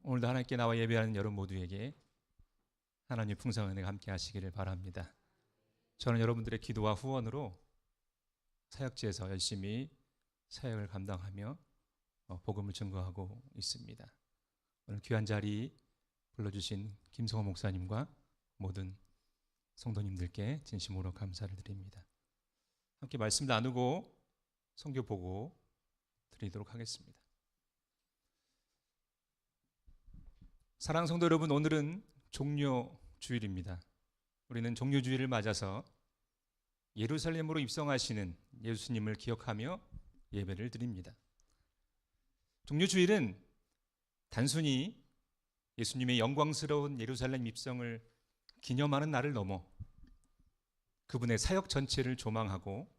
오늘도 하나님께 나와 예배하는 여러분 모두에게 하나님의 풍성한 은혜가 함께 하시기를 바랍니다. 저는 여러분들의 기도와 후원으로 사역지에서 열심히 사역을 감당하며 복음을 증거하고 있습니다. 오늘 귀한 자리 불러주신 김성호 목사님과 모든 성도님들께 진심으로 감사를 드립니다. 함께 말씀 나누고 성경 보고 드리도록 하겠습니다. 사랑하는 성도 여러분, 오늘은 종료주일입니다. 우리는 종료주일을 맞아서 예루살렘으로 입성하시는 예수님을 기억하며 예배를 드립니다. 종료주일은 단순히 예수님의 영광스러운 예루살렘 입성을 기념하는 날을 넘어 그분의 사역 전체를 조망하고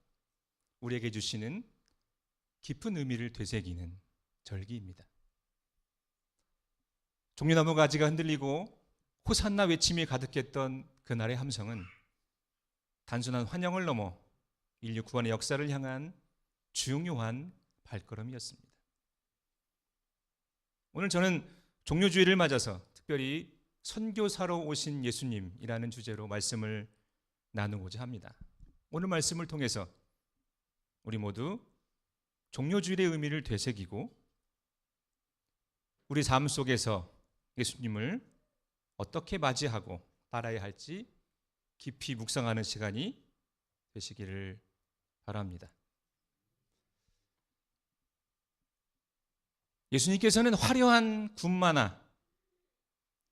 우리에게 주시는 깊은 의미를 되새기는 절기입니다. 종려나무 가지가 흔들리고 호산나 외침이 가득했던 그날의 함성은 단순한 환영을 넘어 인류 구원의 역사를 향한 중요한 발걸음이었습니다. 오늘 저는 종료주일을 맞아서 특별히 선교사로 오신 예수님이라는 주제로 말씀을 나누고자 합니다. 오늘 말씀을 통해서 우리 모두 종료주일의 의미를 되새기고 우리 삶 속에서 예수님을 어떻게 맞이하고 따라야 할지 깊이 묵상하는 시간이 되시기를 바랍니다. 예수님께서는 화려한 군마나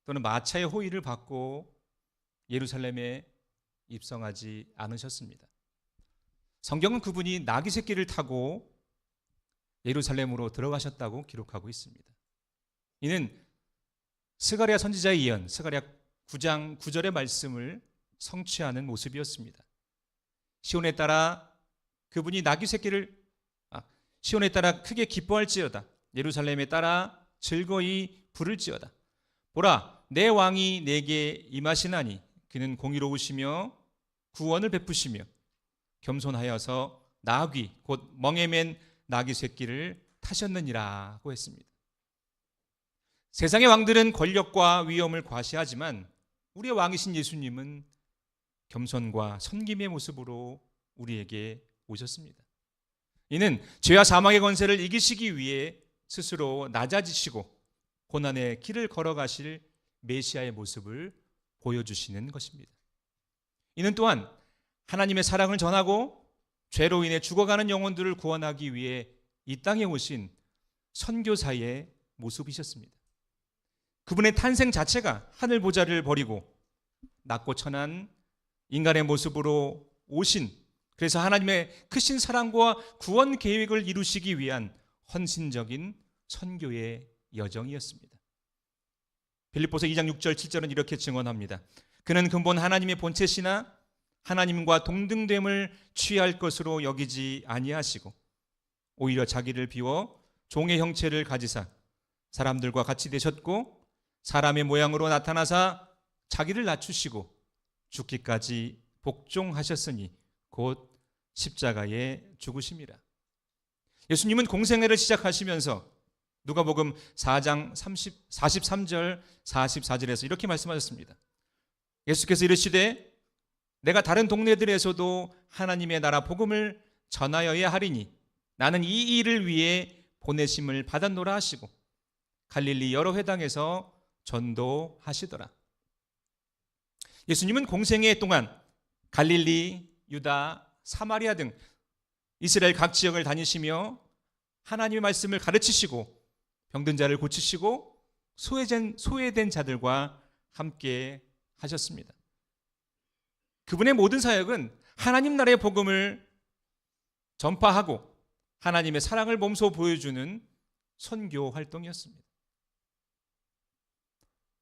또는 마차의 호의를 받고 예루살렘에 입성하지 않으셨습니다. 성경은 그분이 나귀 새끼를 타고 예루살렘으로 들어가셨다고 기록하고 있습니다. 이는 스가랴 선지자의 예언, 스가랴 9장 9절의 말씀을 성취하는 모습이었습니다. 시온에 따라 그분이 나귀 새끼를 시온에 따라 크게 기뻐할지어다. 예루살렘에 따라 즐거이 부를지어다. 보라, 내 왕이 내게 임하시나니 그는 공의로우시며 구원을 베푸시며 겸손하여서 나귀 곧 멍에 맨 나귀 새끼를 타셨느니라고 했습니다. 세상의 왕들은 권력과 위엄을 과시하지만 우리의 왕이신 예수님은 겸손과 섬김의 모습으로 우리에게 오셨습니다. 이는 죄와 사망의 권세를 이기시기 위해 스스로 낮아지시고 고난의 길을 걸어가실 메시아의 모습을 보여주시는 것입니다. 이는 또한 하나님의 사랑을 전하고 죄로 인해 죽어가는 영혼들을 구원하기 위해 이 땅에 오신 선교사의 모습이셨습니다. 그분의 탄생 자체가 하늘 보좌를 버리고 낮고 천한 인간의 모습으로 오신, 그래서 하나님의 크신 사랑과 구원 계획을 이루시기 위한 헌신적인 선교의 여정이었습니다. 빌립보서 2장 6절 7절은 이렇게 증언합니다. 그는 근본 하나님의 본체시나 하나님과 동등됨을 취할 것으로 여기지 아니하시고 오히려 자기를 비워 종의 형체를 가지사 사람들과 같이 되셨고 사람의 모양으로 나타나사 자기를 낮추시고 죽기까지 복종하셨으니 곧 십자가에 죽으심이라. 예수님은 공생애를 시작하시면서 누가복음 4장 43절 44절에서 이렇게 말씀하셨습니다. 예수께서 이르시되 내가 다른 동네들에서도 하나님의 나라 복음을 전하여야 하리니 나는 이 일을 위해 보내심을 받았노라 하시고 갈릴리 여러 회당에서 전도하시더라. 예수님은 공생애 동안 갈릴리, 유다, 사마리아 등 이스라엘 각 지역을 다니시며 하나님의 말씀을 가르치시고 병든 자를 고치시고 소외된 자들과 함께 하셨습니다. 그분의 모든 사역은 하나님 나라의 복음을 전파하고 하나님의 사랑을 몸소 보여주는 선교 활동이었습니다.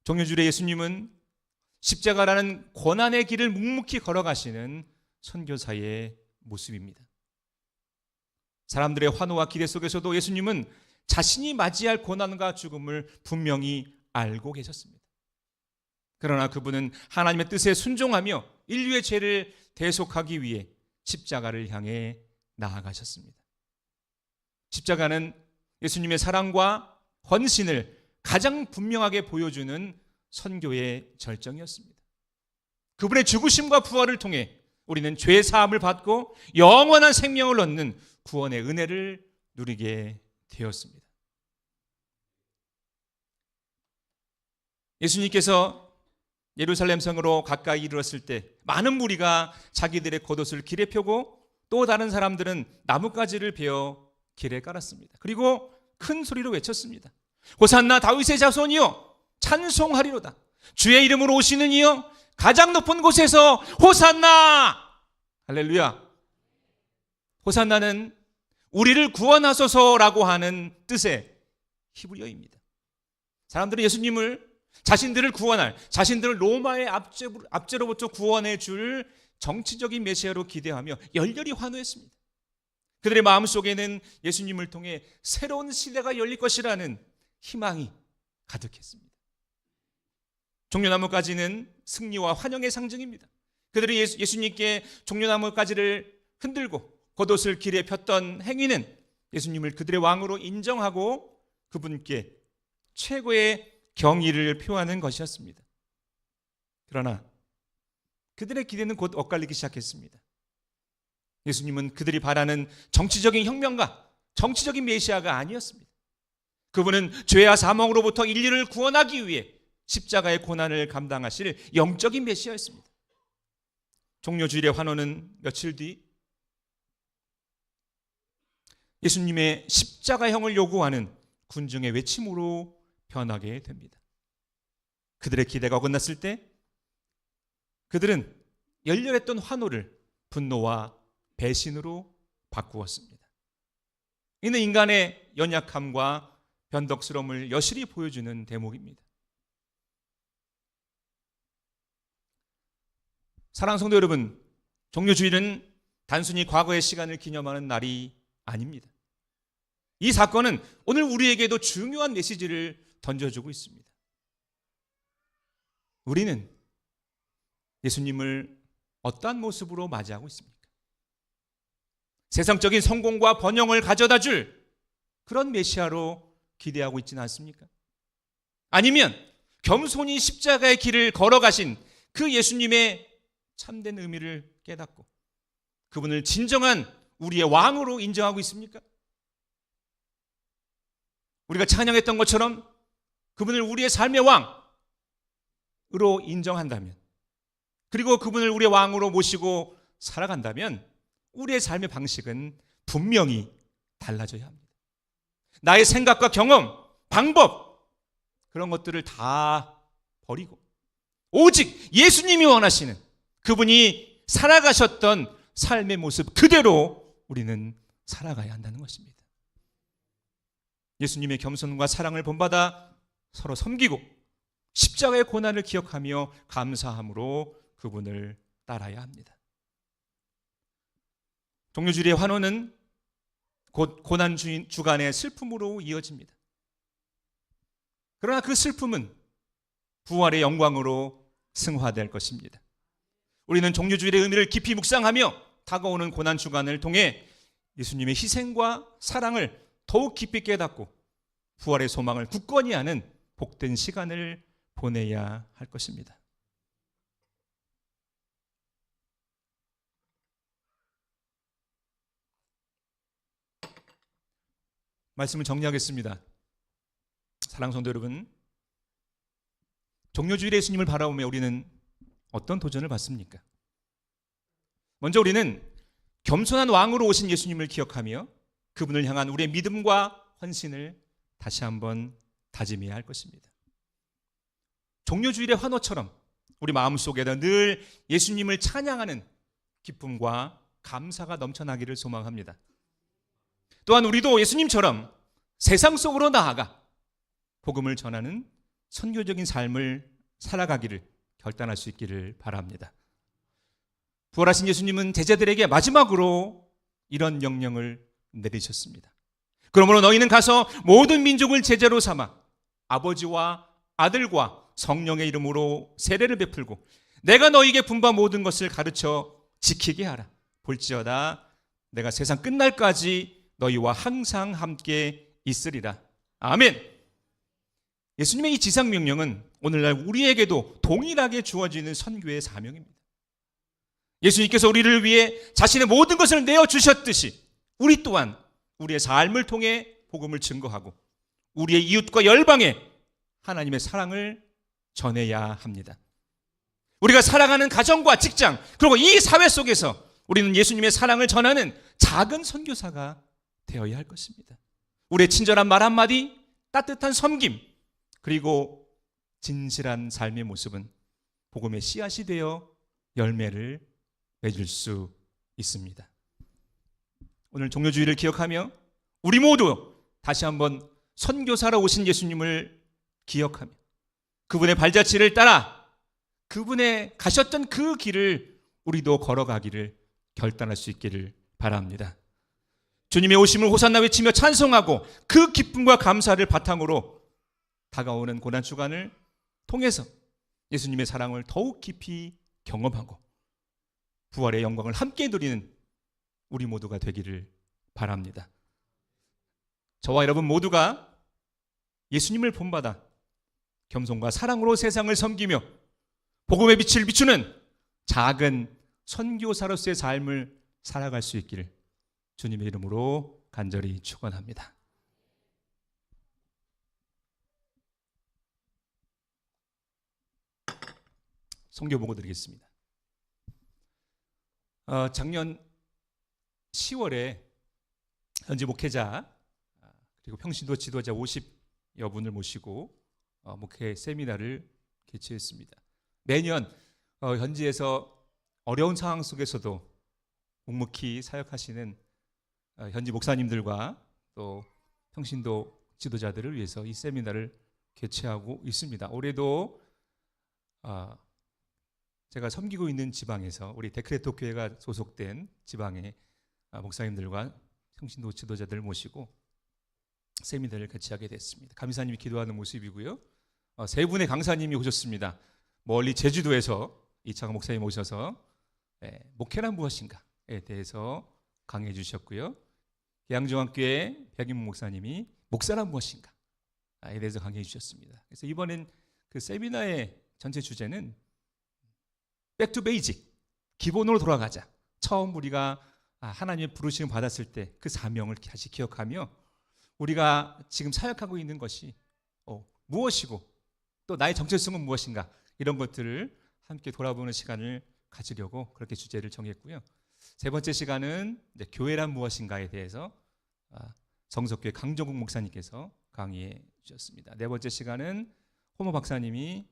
종료주일에 예수님은 십자가라는 고난의 길을 묵묵히 걸어가시는 선교사의 모습입니다. 사람들의 환호와 기대 속에서도 예수님은 자신이 맞이할 고난과 죽음을 분명히 알고 계셨습니다. 그러나 그분은 하나님의 뜻에 순종하며 인류의 죄를 대속하기 위해 십자가를 향해 나아가셨습니다. 십자가는 예수님의 사랑과 헌신을 가장 분명하게 보여주는 선교의 절정이었습니다. 그분의 죽으심과 부활을 통해 우리는 죄 사함을 받고 영원한 생명을 얻는 구원의 은혜를 누리게 되었습니다. 예수님께서 예루살렘 성으로 가까이 이르렀을 때 많은 무리가 자기들의 겉옷을 길에 펴고 또 다른 사람들은 나뭇가지를 베어 길에 깔았습니다. 그리고 큰 소리로 외쳤습니다. 호산나 다윗의 자손이여 찬송하리로다. 주의 이름으로 오시는 이여 가장 높은 곳에서 호산나. 할렐루야. 호산나는 우리를 구원하소서라고 하는 뜻의 히브리어입니다. 사람들은 예수님을 자신들을 구원할, 자신들을 로마의 압제로부터 구원해 줄 정치적인 메시아로 기대하며 열렬히 환호했습니다. 그들의 마음속에는 예수님을 통해 새로운 시대가 열릴 것이라는 희망이 가득했습니다. 종려나무가지는 승리와 환영의 상징입니다. 그들이 예수님께 종려나무가지를 흔들고 겉옷을 길에 폈던 행위는 예수님을 그들의 왕으로 인정하고 그분께 최고의 경의를 표하는 것이었습니다. 그러나 그들의 기대는 곧 엇갈리기 시작했습니다. 예수님은 그들이 바라는 정치적인 혁명가, 정치적인 메시아가 아니었습니다. 그분은 죄와 사망으로부터 인류를 구원하기 위해 십자가의 고난을 감당하실 영적인 메시아였습니다. 종려주일의 환호는 며칠 뒤 예수님의 십자가형을 요구하는 군중의 외침으로 변하게 됩니다. 그들의 기대가 끝났을 때 그들은 열렬했던 환호를 분노와 배신으로 바꾸었습니다. 이는 인간의 연약함과 변덕스러움을 여실히 보여주는 대목입니다. 사랑하는 성도 여러분, 종려주일은 단순히 과거의 시간을 기념하는 날이 아닙니다. 이 사건은 오늘 우리에게도 중요한 메시지를 던져주고 있습니다. 우리는 예수님을 어떠한 모습으로 맞이하고 있습니까? 세상적인 성공과 번영을 가져다 줄 그런 메시아로 기대하고 있지는 않습니까? 아니면 겸손히 십자가의 길을 걸어가신 그 예수님의 참된 의미를 깨닫고 그분을 진정한 우리의 왕으로 인정하고 있습니까? 우리가 찬양했던 것처럼 그분을 우리의 삶의 왕으로 인정한다면, 그리고 그분을 우리의 왕으로 모시고 살아간다면 우리의 삶의 방식은 분명히 달라져야 합니다. 나의 생각과 경험, 방법, 그런 것들을 다 버리고 오직 예수님이 원하시는 그분이 살아가셨던 삶의 모습 그대로 우리는 살아가야 한다는 것입니다. 예수님의 겸손과 사랑을 본받아 서로 섬기고 십자가의 고난을 기억하며 감사함으로 그분을 따라야 합니다. 종려주일의 환호는 곧 고난 주간의 슬픔으로 이어집니다. 그러나 그 슬픔은 부활의 영광으로 승화될 것입니다. 우리는 종려주일의 의미를 깊이 묵상하며 다가오는 고난 주간을 통해 예수님의 희생과 사랑을 더욱 깊이 깨닫고 부활의 소망을 굳건히 하는 복된 시간을 보내야 할 것입니다. 말씀을 정리하겠습니다. 사랑하는 성도 여러분, 종려주일에 예수님을 바라보며 우리는 어떤 도전을 받습니까? 먼저 우리는 겸손한 왕으로 오신 예수님을 기억하며 그분을 향한 우리의 믿음과 헌신을 다시 한번 다짐해야 할 것입니다. 종려주일의 환호처럼 우리 마음속에도 늘 예수님을 찬양하는 기쁨과 감사가 넘쳐나기를 소망합니다. 또한 우리도 예수님처럼 세상 속으로 나아가 복음을 전하는 선교적인 삶을 살아가기를 결단할 수 있기를 바랍니다. 부활하신 예수님은 제자들에게 마지막으로 이런 명령을 내리셨습니다. 그러므로 너희는 가서 모든 민족을 제자로 삼아 아버지와 아들과 성령의 이름으로 세례를 베풀고 내가 너희에게 분바 모든 것을 가르쳐 지키게 하라. 볼지어다 내가 세상 끝날까지 너희와 항상 함께 있으리라. 아멘. 예수님의 이 지상 명령은 오늘날 우리에게도 동일하게 주어지는 선교의 사명입니다. 예수님께서 우리를 위해 자신의 모든 것을 내어주셨듯이 우리 또한 우리의 삶을 통해 복음을 증거하고 우리의 이웃과 열방에 하나님의 사랑을 전해야 합니다. 우리가 살아가는 가정과 직장, 그리고 이 사회 속에서 우리는 예수님의 사랑을 전하는 작은 선교사가 되어야 할 것입니다. 우리의 친절한 말 한마디, 따뜻한 섬김, 그리고 진실한 삶의 모습은 복음의 씨앗이 되어 열매를 맺을 수 있습니다. 오늘 종료주일을 기억하며 우리 모두 다시 한번 선교사로 오신 예수님을 기억하며 그분의 발자취를 따라 그분의 가셨던 그 길을 우리도 걸어가기를 결단할 수 있기를 바랍니다. 주님의 오심을 호산나 외치며 찬송하고 그 기쁨과 감사를 바탕으로 다가오는 고난주간을 통해서 예수님의 사랑을 더욱 깊이 경험하고 부활의 영광을 함께 누리는 우리 모두가 되기를 바랍니다. 저와 여러분 모두가 예수님을 본받아 겸손과 사랑으로 세상을 섬기며 복음의 빛을 비추는 작은 선교사로서의 삶을 살아갈 수 있기를 주님의 이름으로 간절히 축원합니다. 성경 보고 드리겠습니다. 작년 10월에 현지 목회자 그리고 평신도 지도자 50여 분을 모시고 목회 세미나를 개최했습니다. 매년 현지에서 어려운 상황 속에서도 묵묵히 사역하시는 현지 목사님들과 또 평신도 지도자들을 위해서 이 세미나를 개최하고 있습니다. 올해도 제가 섬기고 있는 지방에서 우리 데크레토 교회가 소속된 지방의 목사님들과 평신도 지도자들을 모시고 세미나를 개최하게 됐습니다. 감사님이 기도하는 모습이고요. 세 분의 강사님이 오셨습니다. 멀리 제주도에서 이창호 목사님 오셔서 목회란 무엇인가에 대해서 강의해 주셨고요. 계양중앙교회 백인문 목사님이 목사란 무엇인가에 대해서 강의해 주셨습니다. 그래서 이번엔 그 세미나의 전체 주제는 Back to Basic, 기본으로 돌아가자. 처음 우리가 하나님의 부르심을 받았을 때 그 사명을 다시 기억하며 우리가 지금 사역하고 있는 것이 무엇이고 또 나의 정체성은 무엇인가, 이런 것들을 함께 돌아보는 시간을 가지려고 그렇게 주제를 정했고요. 세 번째 시간은 이제 교회란 무엇인가에 대해서 정석교회 강정국 목사님께서 강의해 주셨습니다. 네 번째 시간은 호모 박사님이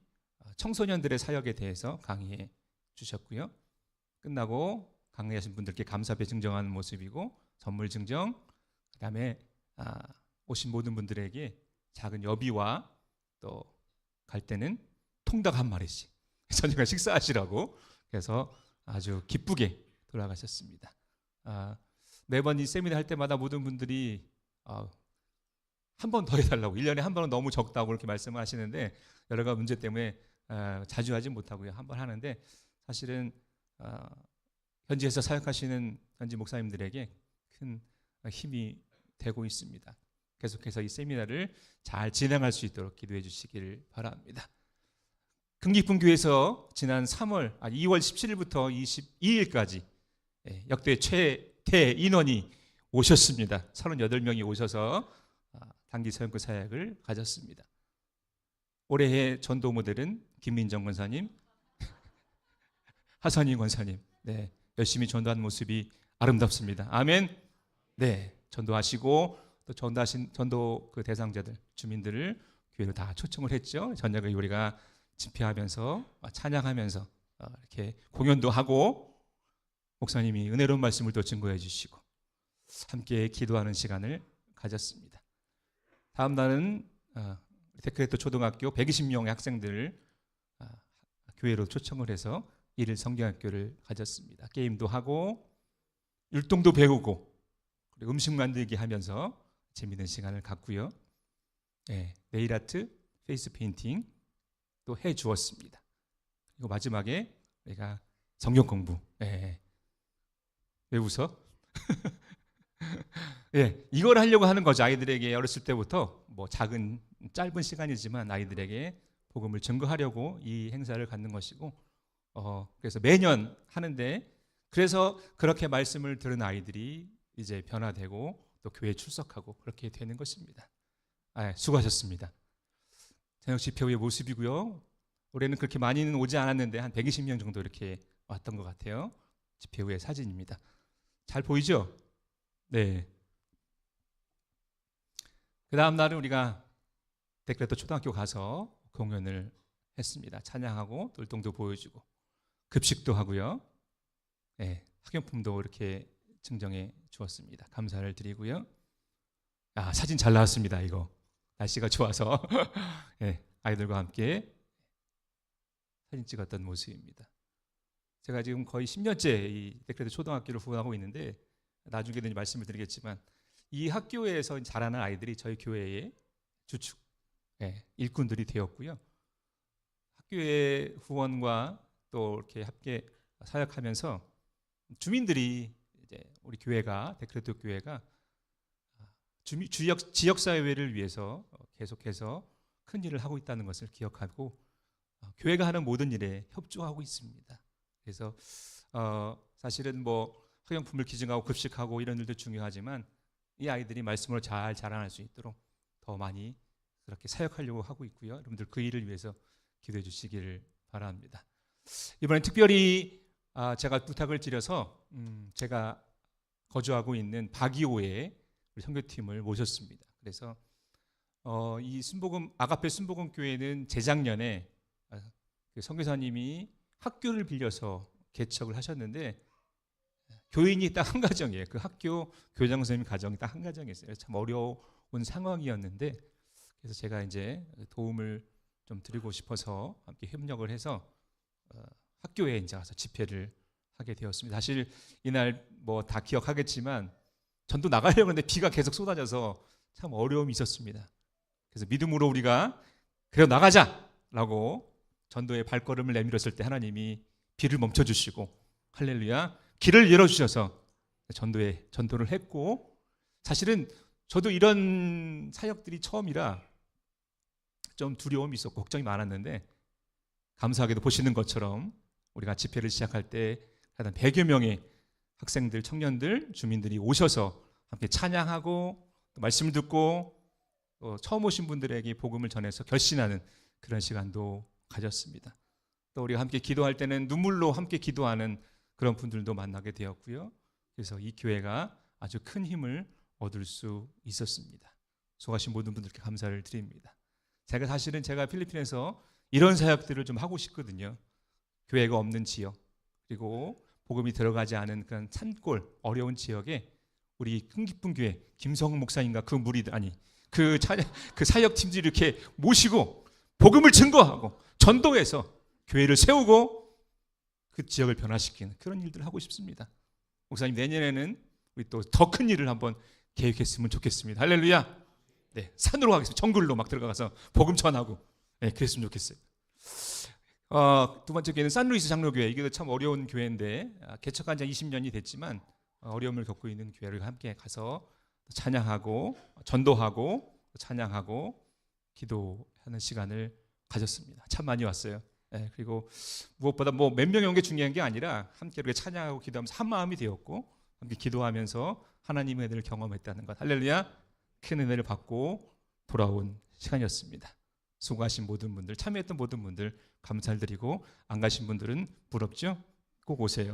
청소년들의 사역에 대해서 강의해 주셨고요. 끝나고 강의하신 분들께 감사배 증정하는 모습이고 선물 증정, 그다음에 오신 모든 분들에게 작은 여비와 또 갈 때는 통닭 한 마리씩 저녁에 식사하시라고 그래서 아주 기쁘게 돌아가셨습니다. 매번 이 세미나 할 때마다 모든 분들이 한 번 더 해달라고, 1년에 한 번은 너무 적다고 그렇게 말씀을 하시는데 여러 가지 문제 때문에 자주 하지 못하고요. 한 번 하는데 사실은 현지에서 사역하시는 현지 목사님들에게 큰 힘이 되고 있습니다. 계속해서 이 세미나를 잘 진행할 수 있도록 기도해 주시기를 바랍니다. 금기품교에서 지난 2월 17일부터 22일까지 역대 최대 인원이 오셨습니다. 38명이 오셔서 단기 서영교 사역을 가졌습니다. 올해의 전도 모델은 김민정 권사님, 하선희 권사님, 열심히 전도하는 모습이 아름답습니다. 아멘. 전도하시고 또 전도하신 전도 그 대상자들, 주민들을 교회로 다 초청을 했죠. 저녁에 우리가 집회하면서 찬양하면서 이렇게 공연도 하고 목사님이 은혜로운 말씀을 또 증거해 주시고 함께 기도하는 시간을 가졌습니다. 다음 날은 데크레토 초등학교 120명의 학생들을 교회로 초청을 해서 1일 성경학교를 가졌습니다. 게임도 하고 율동도 배우고 그리고 음식 만들기 하면서 재미있는 시간을 갖고요. 네일 아트, 페이스 페인팅 또 해 주었습니다. 그리고 마지막에 내가 성경 공부. 왜 웃어? 예, 이걸 하려고 하는 거죠. 아이들에게 어렸을 때부터 뭐 작은 짧은 시간이지만 아이들에게 복음을 증거하려고 이 행사를 갖는 것이고, 그래서 매년 하는데, 그래서 그렇게 말씀을 들은 아이들이 이제 변화되고 또 교회에 출석하고 그렇게 되는 것입니다. 수고하셨습니다. 저녁 집회 후의 모습이고요. 올해는 그렇게 많이는 오지 않았는데 한 120명 정도 이렇게 왔던 것 같아요. 집회 후의 사진입니다. 잘 보이죠? 네. 그 다음 날은 우리가 데크레토 초등학교 가서 공연을 했습니다. 찬양하고 돌동도 보여주고 급식도 하고요. 네, 학용품도 이렇게 증정해 주었습니다. 감사를 드리고요. 사진 잘 나왔습니다. 이거 날씨가 좋아서 네, 아이들과 함께 사진 찍었던 모습입니다. 제가 지금 거의 10년째 이 데크레토 초등학교를 후원하고 있는데, 나중에는 말씀을 드리겠지만 이 학교에서 자라는 아이들이 저희 교회의 주축, 일꾼들이 되었고요. 학교의 후원과 또 이렇게 함께 사역하면서 주민들이 이제 우리 교회가 데크레토 교회가 지역 사회를 위해서 계속해서 큰 일을 하고 있다는 것을 기억하고 교회가 하는 모든 일에 협조하고 있습니다. 그래서 사실은 뭐 학용품을 기증하고 급식하고 이런 일도 중요하지만 이 아이들이 말씀으로 잘 자라날 수 있도록 더 많이 그렇게 사역하려고 하고 있고요. 여러분들 그 일을 위해서 기도해 주시기를 바랍니다. 이번엔 특별히 제가 부탁을 드려서 제가 거주하고 있는 바기오에 우리 선교팀을 모셨습니다. 그래서 이 순복음 아가페 순복음 교회는 재작년에 그 선교사님이 학교를 빌려서 개척을 하셨는데 교인이 딱 한 가정이에요. 그 학교 교장 선생님 가정이 딱 한 가정이었어요. 참 어려운 상황이었는데, 그래서 제가 이제 도움을 좀 드리고 싶어서 함께 협력을 해서 학교에 이제 가서 집회를 하게 되었습니다. 사실 이날 뭐 다 기억하겠지만 전도 나가려고 했는데 비가 계속 쏟아져서 참 어려움이 있었습니다. 그래서 믿음으로 우리가 그래 나가자라고 전도의 발걸음을 내밀었을 때 하나님이 비를 멈춰주시고 할렐루야 길을 열어주셔서 전도를 했고, 사실은 저도 이런 사역들이 처음이라 좀 두려움이 있었고 걱정이 많았는데 감사하게도 보시는 것처럼 우리가 집회를 시작할 때 한 100여 명의 학생들, 청년들, 주민들이 오셔서 함께 찬양하고 또 말씀을 듣고 또 처음 오신 분들에게 복음을 전해서 결신하는 그런 시간도 가졌습니다. 또 우리가 함께 기도할 때는 눈물로 함께 기도하는 그런 분들도 만나게 되었고요. 그래서 이 교회가 아주 큰 힘을 얻을 수 있었습니다. 수고하신 모든 분들께 감사를 드립니다. 제가 필리핀에서 이런 사역들을 좀 하고 싶거든요. 교회가 없는 지역, 그리고 복음이 들어가지 않은 그런 산골 어려운 지역에 우리 흥기쁨 교회 김성훈 목사님과 그 무리들 그 사역팀들이 이렇게 모시고 복음을 증거하고 전도해서 교회를 세우고 그 지역을 변화시키는 그런 일들을 하고 싶습니다. 목사님 내년에는 우리 또 더 큰 일을 한번 계획했으면 좋겠습니다. 할렐루야. 네, 산으로 가겠습니다. 정글로 막 들어가서 복음 전하고 그랬으면 좋겠어요. 두 번째 교회는 산루이스 장로교회. 이게 참 어려운 교회인데 개척한 지 20년이 됐지만 어려움을 겪고 있는 교회를 함께 가서 찬양하고 전도하고 찬양하고 기도하는 시간을 가졌습니다. 참 많이 왔어요. 그리고 무엇보다 뭐 몇 명이 온 게 중요한 게 아니라 함께 이렇게 찬양하고 기도하면서 한 마음이 되었고 함께 기도하면서 하나님의 은혜를 경험했다는 것. 할렐루야. 큰 은혜를 받고 돌아온 시간이었습니다. 수고하신 모든 분들, 참여했던 모든 분들 감사를 드리고 안 가신 분들은 부럽죠? 꼭 오세요.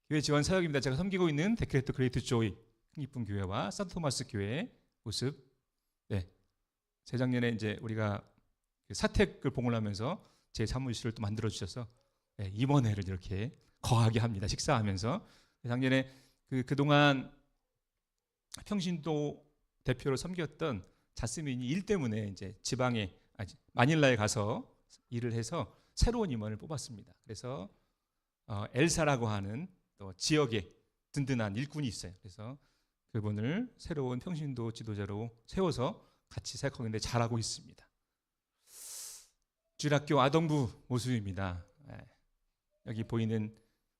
교회 지원 사역입니다. 제가 섬기고 있는 데크레토 그레이트 조이 흥기쁨 교회와 산토마스 교회의 모습. 재작년에 이제 우리가 사택을 봉헌하면서 제 사무실을 또 만들어 주셔서 이번 해를 이렇게 거하게 합니다. 식사하면서. 작년에 그동안 평신도 대표로 섬겼던 자스민이 일 때문에 이제 지방에 마닐라에 가서 일을 해서 새로운 임원을 뽑았습니다. 그래서 엘사라고 하는 또 지역에 든든한 일꾼이 있어요. 그래서 그분을 새로운 평신도 지도자로 세워서 같이 사역하는데 잘하고 있습니다. 주일학교 아동부 모습입니다. 여기 보이는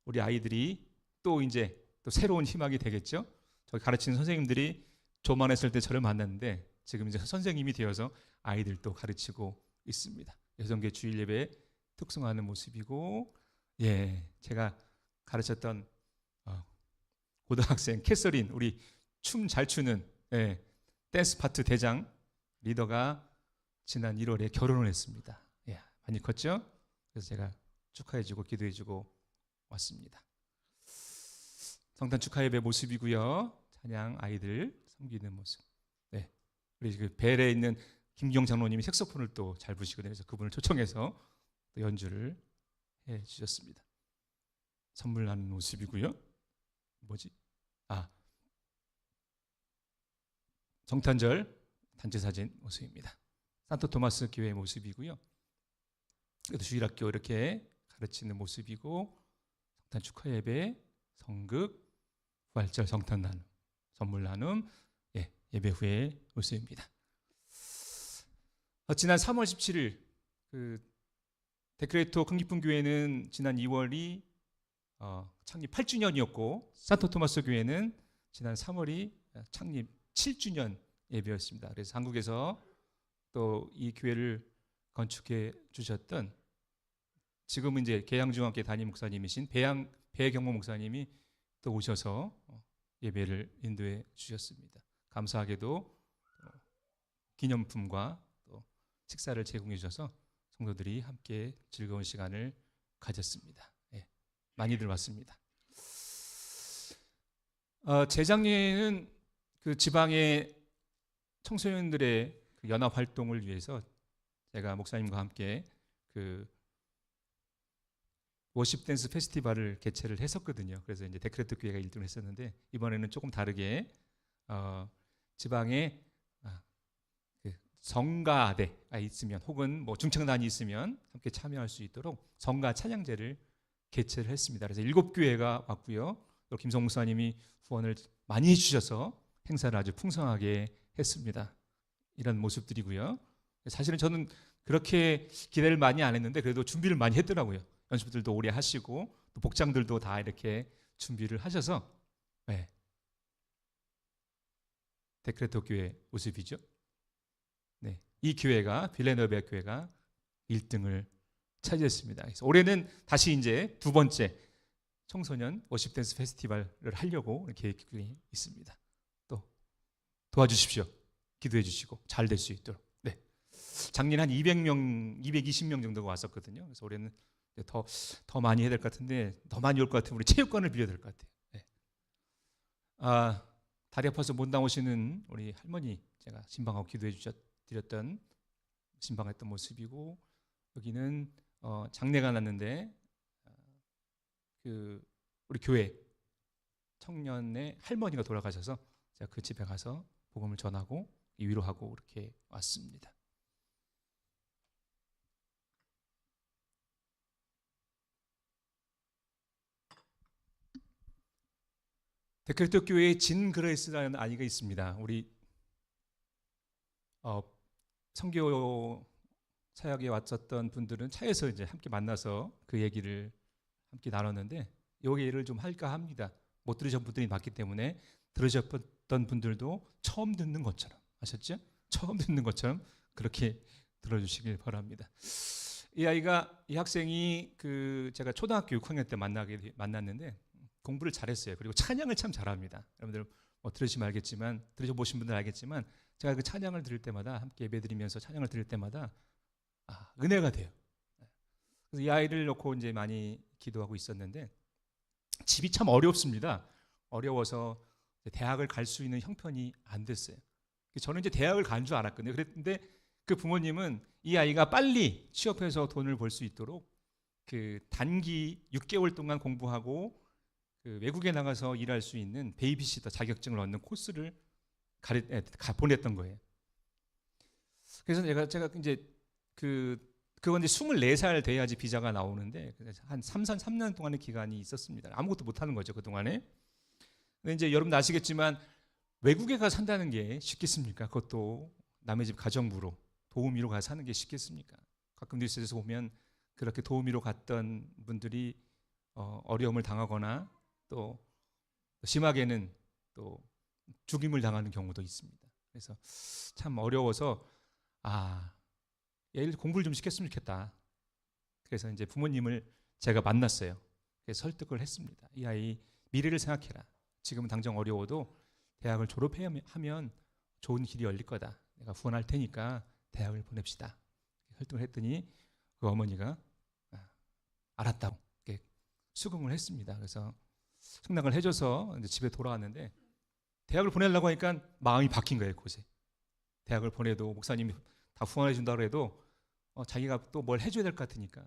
우리 아이들이 또 이제 또 새로운 희망이 되겠죠. 저기 가르치는 선생님들이 교만했을 때 저를 만났는데 지금 이제 선생님이 되어서 아이들도 가르치고 있습니다. 여성계 주일 예배 특성하는 모습이고, 예, 제가 가르쳤던 고등학생 캐서린, 우리 춤 잘 추는, 예, 댄스 파트 대장 리더가 지난 1월에 결혼을 했습니다. 예, 많이 컸죠? 그래서 제가 축하해주고 기도해주고 왔습니다. 성탄 축하 예배 모습이고요. 찬양 아이들 섬기는 모습. 네, 우리 그 벨에 있는 김기영 장로님이 색소폰을 또 잘 부시거든요. 그래서 그분을 초청해서 또 연주를 해 주셨습니다. 선물하는 모습이고요. 뭐지? 성탄절 단체 사진 모습입니다. 산토 토마스 교회 모습이고요. 그래도 주일학교 이렇게 가르치는 모습이고, 성탄 축하 예배, 성극, 부활절 성탄 나눔, 선물 나눔, 예, 예배 후의 모습입니다. 지난 3월 17일 그 데크레토 큰기쁨 교회는 지난 2월이 창립 8주년이었고, 산토 토마스 교회는 지난 3월이 창립 7주년 예배였습니다. 그래서 한국에서 또 이 교회를 건축해 주셨던, 지금은 이제 계양중학교 담임 목사님이신 배경모 목사님이 또 오셔서 예배를 인도해 주셨습니다. 감사하게도 기념품과 또 식사를 제공해 주셔서 성도들이 함께 즐거운 시간을 가졌습니다. 예, 많이들 왔습니다. 재작년에는 그 지방의 청소년들의 그 연합 활동을 위해서 제가 목사님과 함께 그 워십 댄스 페스티벌을 개최를 했었거든요. 그래서 이제 데크레토 교회가 1등을 했었는데, 이번에는 조금 다르게 지방에 그 성가대가 있으면, 혹은 뭐 중창단이 있으면 함께 참여할 수 있도록 성가 찬양제를 개최를 했습니다. 그래서 7교회가 왔고요. 또 김성 목사님이 후원을 많이 해주셔서 행사를 아주 풍성하게 했습니다. 이런 모습들이고요. 사실은 저는 그렇게 기대를 많이 안 했는데 그래도 준비를 많이 했더라고요. 연습들도 오래 하시고 또 복장들도 다 이렇게 준비를 하셔서, 네, 데크레토 교회 모습이죠. 네, 이 교회가, 빌레노베 교회가 1등을 차지했습니다. 그래서 올해는 다시 이제 두 번째 청소년 워십 댄스 페스티벌을 하려고 계획이 있습니다. 또 도와주십시오. 기도해 주시고 잘 될 수 있도록. 네, 작년 한 200명, 220명 정도가 왔었거든요. 그래서 올해는 더 많이 해야 될 것 같은데, 더 많이 올 것 같으면 우리 체육관을 빌려야 될 것 같아요. 네. 다리 아파서 못 나오시는 우리 할머니, 제가 신방하고 기도해 드렸던 신방했던 모습이고, 여기는 장례가 났는데 그 우리 교회 청년의 할머니가 돌아가셔서 제가 그 집에 가서 복음을 전하고 위로하고 이렇게 왔습니다. 데크레토 교회에 진그레이스라는 아이가 있습니다. 우리 선교 사역에 왔었던 분들은 차에서 이제 함께 만나서 그 얘기를 함께 나눴는데, 이 얘기를 좀 할까 합니다. 못 들으신 분들이 많기 때문에 들으셨던 분들도 처음 듣는 것처럼, 아셨죠? 처음 듣는 것처럼 그렇게 들어주시길 바랍니다. 이 아이가, 이 학생이 그 제가 초등학교 6학년 때 만났는데 공부를 잘했어요. 그리고 찬양을 참 잘합니다. 여러분들 뭐 들으시면 알겠지만, 들으셔보신 분들 알겠지만, 제가 그 찬양을 들을 때마다, 함께 예배드리면서 찬양을 들을 때마다 은혜가 돼요. 그래서 이 아이를 놓고 이제 많이 기도하고 있었는데, 집이 참 어렵습니다. 어려워서 대학을 갈 수 있는 형편이 안 됐어요. 저는 이제 대학을 간 줄 알았거든요. 그랬는데 그 부모님은 이 아이가 빨리 취업해서 돈을 벌 수 있도록 그 단기 6개월 동안 공부하고 그 외국에 나가서 일할 수 있는 베이비시터 자격증을 얻는 코스를 보냈던 거예요. 그래서 제가 이제 그건 이제 24살 돼야지 비자가 나오는데, 한 3년 동안의 기간이 있었습니다. 아무것도 못 하는 거죠, 그동안에. 근데 이제 여러분 아시겠지만 외국에 가서 산다는 게 쉽겠습니까? 그것도 남의 집 가정부로 도우미로 가서 사는 게 쉽겠습니까? 가끔 뉴스에서 보면 그렇게 도우미로 갔던 분들이 어려움을 당하거나, 또 심하게는 또 죽임을 당하는 경우도 있습니다. 그래서 참 어려워서 얘를 공부를 좀 시켰으면 좋겠다. 그래서 이제 부모님을 제가 만났어요. 그래서 설득을 했습니다. 이 아이 미래를 생각해라. 지금은 당장 어려워도 대학을 졸업하면 좋은 길이 열릴 거다. 내가 후원할 테니까 대학을 보냅시다. 설득을 했더니 그 어머니가 알았다고 수긍을 했습니다. 그래서 승낙을 해줘서 이제 집에 돌아왔는데 대학을 보내려고 하니까 마음이 바뀐 거예요. 곳에 대학을 보내도 목사님이 다 후원해 준다고 해도 자기가 또 뭘 해줘야 될 것 같으니까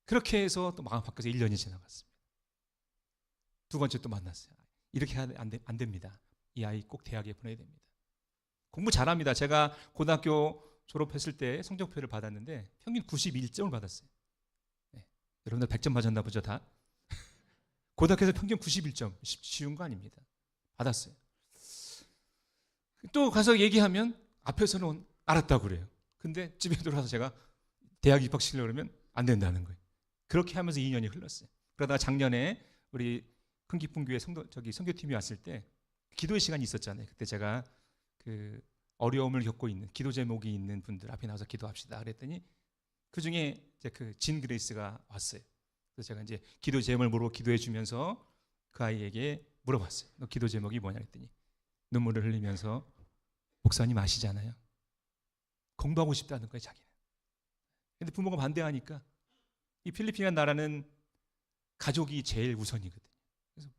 그렇게 해서 또 마음 바뀌어서 1년이 지나갔습니다. 두 번째 또 만났어요. 이렇게 안 됩니다. 이 아이 꼭 대학에 보내야 됩니다. 공부 잘합니다. 제가 고등학교 졸업했을 때 성적표를 받았는데 평균 91점을 받았어요. 네. 여러분들 100점 맞았나 보죠 다? 고등학교에서 평균 91점 쉬운 거 아닙니다. 받았어요. 또 가서 얘기하면 앞에서는 알았다고 그래요. 근데 집에 들어와서 제가 대학 입학시키려고 그러면 안 된다는 거예요. 그렇게 하면서 2년이 흘렀어요. 그러다가 작년에 우리 큰기쁨교회 선교팀이 왔을 때 기도의 시간이 있었잖아요. 그때 제가 그 어려움을 겪고 있는 기도 제목이 있는 분들 앞에 나와서 기도합시다 그랬더니 그 중에 이제 그 진 그레이스가 왔어요. 그래서 제가 이제 기도 제목을 물어 기도해 주면서 그 아이에게 물어봤어요. 너 기도 제목이 뭐냐 했더니 눈물을 흘리면서 목사님 아시잖아요. 공부하고 싶다는 거예요, 자기는. 근데 부모가 반대하니까 이 필리핀이라는 나라는 가족이 제일 우선이거든요. 그래서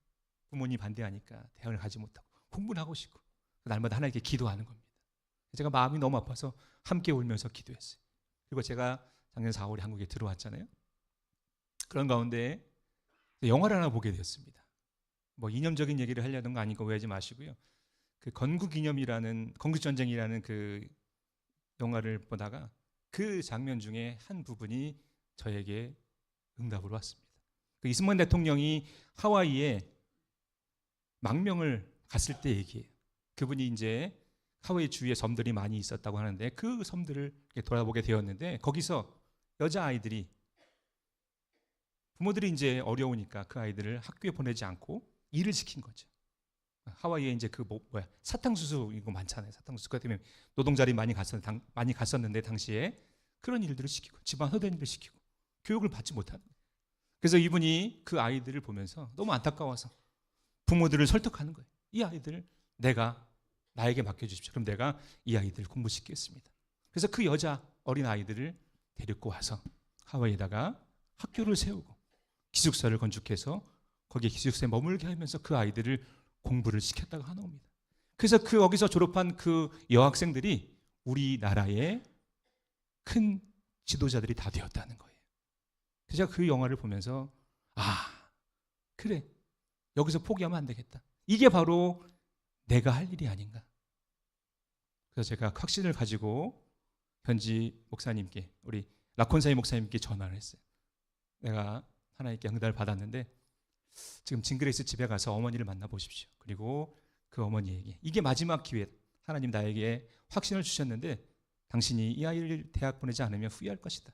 부모님이 반대하니까 대학을 가지 못하고 공부를 하고 싶고 날마다 하나님께 기도하는 겁니다. 제가 마음이 너무 아파서 함께 울면서 기도했어요. 그리고 제가 작년 4월에 한국에 들어왔잖아요. 그런 가운데 영화를 하나 보게 되었습니다. 뭐 이념적인 얘기를 하려는 거 아니고 오해하지 마시고요. 그 건국전쟁이라는 그 영화를 보다가 그 장면 중에 한 부분이 저에게 응답으로 왔습니다. 그 이승만 대통령이 하와이에 망명을 갔을 때 얘기예요. 그분이 이제 하와이 주위에 섬들이 많이 있었다고 하는데 그 섬들을 돌아보게 되었는데 거기서 여자아이들이 부모들이 이제 어려우니까 그 아이들을 학교에 보내지 않고 일을 시킨 거죠. 하와이에 이제 그 사탕수수 이거 많잖아요. 사탕수수 그 때문에 노동자들이 많이 갔었는데 당시에 그런 일들을 시키고 집안 허대일을 시키고 교육을 받지 못하는 거예요. 그래서 이분이 그 아이들을 보면서 너무 안타까워서 부모들을 설득하는 거예요. 이 아이들을 나에게 맡겨주십시오. 그럼 내가 이 아이들을 공부시키겠습니다. 그래서 그 여자 어린 아이들을 데리고 와서 하와이에다가 학교를 세우고 기숙사를 건축해서 거기에 기숙사에 머물게 하면서 그 아이들을 공부를 시켰다고 하는 겁니다. 그래서 거기서 졸업한 그 여학생들이 우리나라의 큰 지도자들이 다 되었다는 거예요. 그래서 제가 그 영화를 보면서 그래 여기서 포기하면 안 되겠다. 이게 바로 내가 할 일이 아닌가. 그래서 제가 확신을 가지고 현지 목사님께 우리 라콘사이 목사님께 전화를 했어요. 내가 하나님께 응답을 받았는데 지금 진그레이스 집에 가서 어머니를 만나보십시오. 그리고 그 어머니에게 이게 마지막 기회 하나님 나에게 확신을 주셨는데 당신이 이 아이를 대학 보내지 않으면 후회할 것이다.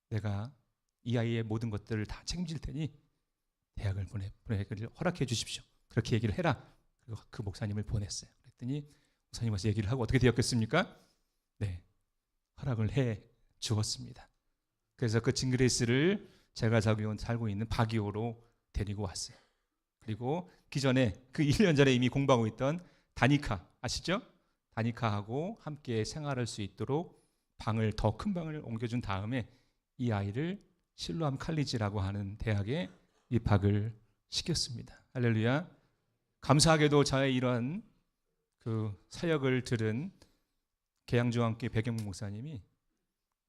내가 이 아이의 모든 것들을 다 책임질 테니 대학을 보내기를 허락해 주십시오. 그렇게 얘기를 해라. 그리고 그 목사님을 보냈어요. 그랬더니 목사님 와서 얘기를 하고 어떻게 되었겠습니까? 네, 허락을 해 주었습니다. 그래서 그 진그레이스를 제가 살고 있는 바기오로 데리고 왔어요. 그리고 기존에 그 1년 전에 이미 공부하고 있던 다니카 아시죠? 다니카하고 함께 생활할 수 있도록 더 큰 방을 옮겨준 다음에 이 아이를 실로암 칼리지라고 하는 대학에 입학을 시켰습니다. 할렐루야. 감사하게도 저의 이런 그 사역을 들은 계양중앙교회 백영문 목사님이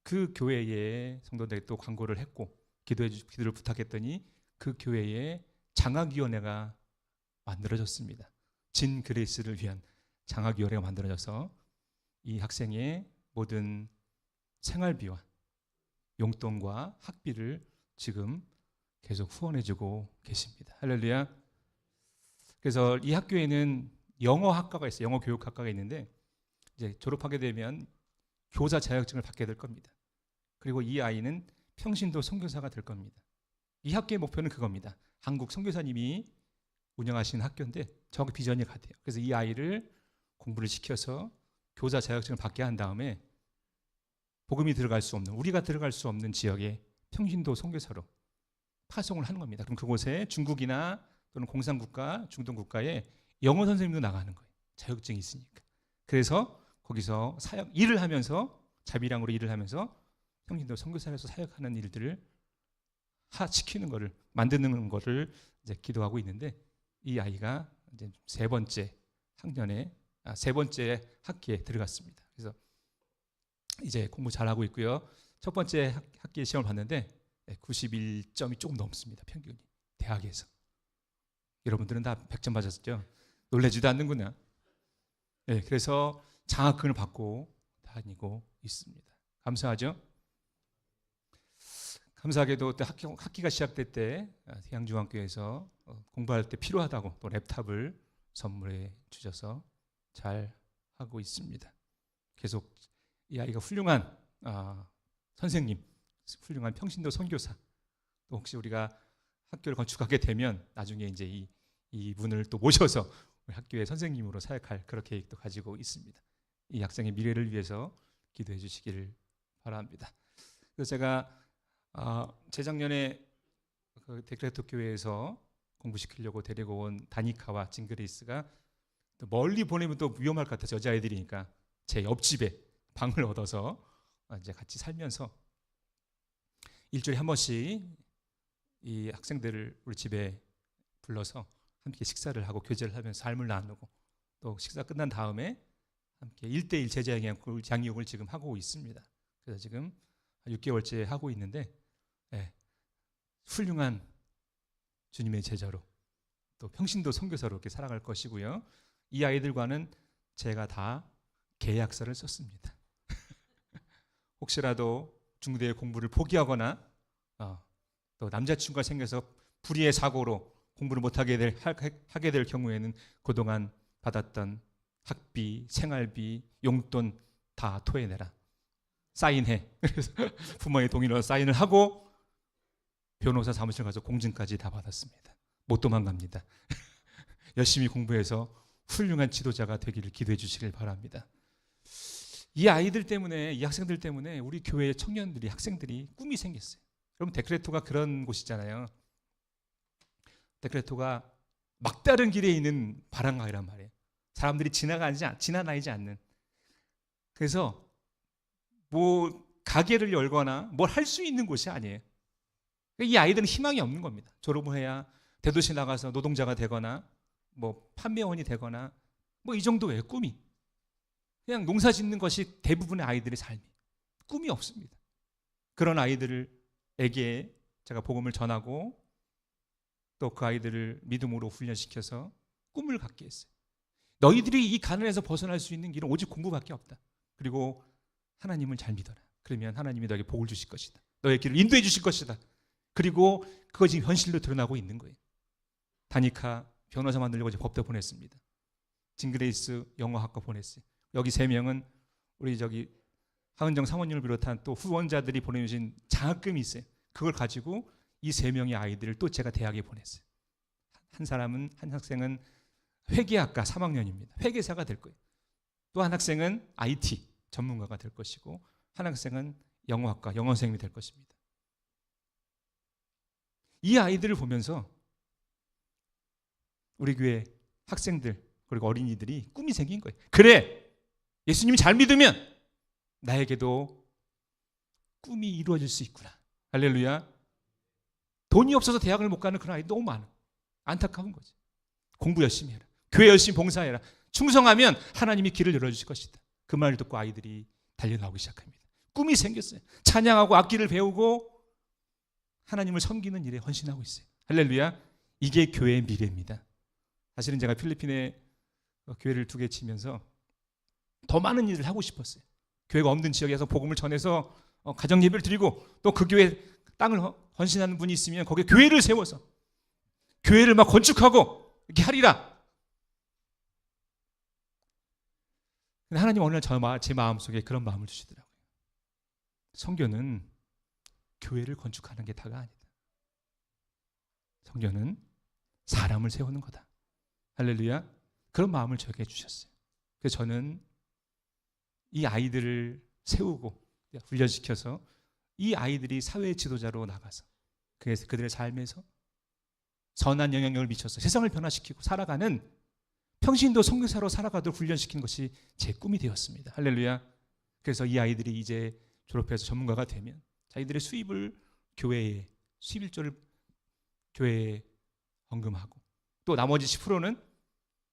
그 교회에 성도들에게 또 광고를 했고 기도를 부탁했더니 그 교회에 장학위원회가 만들어졌습니다. 진 그레이스를 위한 장학위원회가 만들어져서 이 학생의 모든 생활비와 용돈과 학비를 지금 계속 후원해주고 계십니다. 할렐루야. 그래서 이 학교에는 영어학과가 있어요. 영어 교육학과가 있는데 이제 졸업하게 되면 교사 자격증을 받게 될 겁니다. 그리고 이 아이는 평신도 선교사가 될 겁니다. 이 학교의 목표는 그겁니다. 한국 선교사님이 운영하시는 학교인데 정확히 비전이 같아요. 그래서 이 아이를 공부를 시켜서 교사 자격증을 받게 한 다음에 복음이 들어갈 수 없는, 우리가 들어갈 수 없는 지역에 평신도 선교사로 파송을 하는 겁니다. 그럼 그곳에 중국이나 또는 공산국가, 중동국가에 영어 선생님도 나가는 거예요. 자격증이 있으니까. 그래서 거기서 일을 하면서, 자비량으로 일을 하면서 평신도 선교사로서 사역하는 일들을 시키는 거를, 만드는 거를 이제 기도하고 있는데, 이 아이가 이제 세 번째 학기에 들어갔습니다. 그래서 이제 공부 잘하고 있고요. 첫 번째 학기에 시험을 봤는데 91점이 조금 넘습니다. 평균이. 대학에서. 여러분들은 다 100점 맞았죠? 놀라지도 않는구나. 네, 그래서 장학금을 받고 다니고 있습니다. 감사하죠? 감사하게도 또 학기가 시작될 때 대양중학교에서 공부할 때 필요하다고 또 랩탑을 선물해 주셔서 잘 하고 있습니다. 계속 이 아이가 훌륭한 선생님, 훌륭한 평신도 선교사, 또 혹시 우리가 학교를 건축하게 되면 나중에 이제 이 분을 또 모셔서 우리 학교의 선생님으로 사역할 그런 계획도 가지고 있습니다. 이 학생의 미래를 위해서 기도해 주시기를 바랍니다. 그래서 제가 재작년에 그 데크레토 교회에서 공부시키려고 데리고 온 다니카와 징그레이스가 또 멀리 보내면 또 위험할 것 같아서 여자애들이니까 제 옆집에 방을 얻어서 이제 같이 살면서 일주일에 한 번씩 이 학생들을 우리 집에 불러서 함께 식사를 하고 교제를 하면서 삶을 나누고, 또 식사 끝난 다음에 함께 1:1 제자 양육을 지금 하고 있습니다. 그래서 지금 6개월째 하고 있는데 훌륭한 주님의 제자로 또 평신도 선교사로 이렇게 살아갈 것이고요. 이 아이들과는 제가 다 계약서를 썼습니다. 혹시라도 중대의 공부를 포기하거나 또 남자친구가 생겨서 불의의 사고로 공부를 못하게 하게 될 경우에는 그동안 받았던 학비, 생활비, 용돈 다 토해내라. 사인해. 그래서 부모의 동의로 사인을 하고 변호사 사무실 가서 공증까지 다 받았습니다. 못 도망갑니다. 열심히 공부해서 훌륭한 지도자가 되기를 기도해 주시길 바랍니다. 이 아이들 때문에, 이 학생들 때문에 우리 교회의 청년들이, 학생들이 꿈이 생겼어요. 여러분, 데크레토가 그런 곳이잖아요. 데크레토가 막다른 길에 있는 바람가이란 말이에요. 사람들이 지나다니지 않는. 그래서 뭐 가게를 열거나 뭘 할 수 있는 곳이 아니에요. 이 아이들은 희망이 없는 겁니다. 졸업을 해야 대도시 나가서 노동자가 되거나 뭐 판매원이 되거나 뭐 이 정도예요. 꿈이. 그냥 농사 짓는 것이 대부분의 아이들의 삶이에요. 꿈이 없습니다. 그런 아이들에게 제가 복음을 전하고 또 그 아이들을 믿음으로 훈련시켜서 꿈을 갖게 했어요. 너희들이 이 가난에서 벗어날 수 있는 길은 오직 공부밖에 없다. 그리고 하나님을 잘 믿어라. 그러면 하나님이 너에게 복을 주실 것이다. 너의 길을 인도해 주실 것이다. 그리고 그것이 현실로 드러나고 있는 거예요. 다니카 변호사 만들려고 이제 법대 보냈습니다. 징그레이스 영어학과 보냈어요. 여기 3명은 우리 하은정 사모님을 비롯한 또 후원자들이 보내주신 장학금이 있어요. 그걸 가지고 이 3명의 아이들을 또 제가 대학에 보냈어요. 한 학생은 회계학과 3학년입니다. 회계사가 될 거예요. 또 한 학생은 IT 전문가가 될 것이고, 한 학생은 영어학과 영어 선생님이 될 것입니다. 이 아이들을 보면서 우리 교회 학생들 그리고 어린이들이 꿈이 생긴 거예요. 그래, 예수님 잘 믿으면 나에게도 꿈이 이루어질 수 있구나. 할렐루야. 돈이 없어서 대학을 못 가는 그런 아이들 너무 많아. 안타까운 거지. 공부 열심히 해라. 교회 열심히 봉사해라. 충성하면 하나님이 길을 열어주실 것이다. 그 말을 듣고 아이들이 달려나오기 시작합니다. 꿈이 생겼어요. 찬양하고 악기를 배우고 하나님을 섬기는 일에 헌신하고 있어요. 할렐루야. 이게 교회의 미래입니다. 사실은 제가 필리핀에 교회를 2개 치면서 더 많은 일을 하고 싶었어요. 교회가 없는 지역에서 복음을 전해서 가정 예배를 드리고, 또 그 교회 땅을 헌신하는 분이 있으면 거기에 교회를 세워서 교회를 막 건축하고 이렇게 하리라. 근데 하나님 어느 날 제 마음속에 그런 마음을 주시더라고요. 선교는 교회를 건축하는 게 다가 아니다. 선교는 사람을 세우는 거다. 할렐루야. 그런 마음을 저에게 주셨어요. 그래서 저는 이 아이들을 세우고 훈련시켜서 이 아이들이 사회 지도자로 나가서 그래서 그들의 삶에서 선한 영향력을 미쳐서 세상을 변화시키고 살아가는 평신도 선교사로 살아가도록 훈련시키는 것이 제 꿈이 되었습니다. 할렐루야. 그래서 이 아이들이 이제 졸업해서 전문가가 되면 자기들의 수입을 교회에 수입일조를 교회에 헌금하고 또 나머지 10%는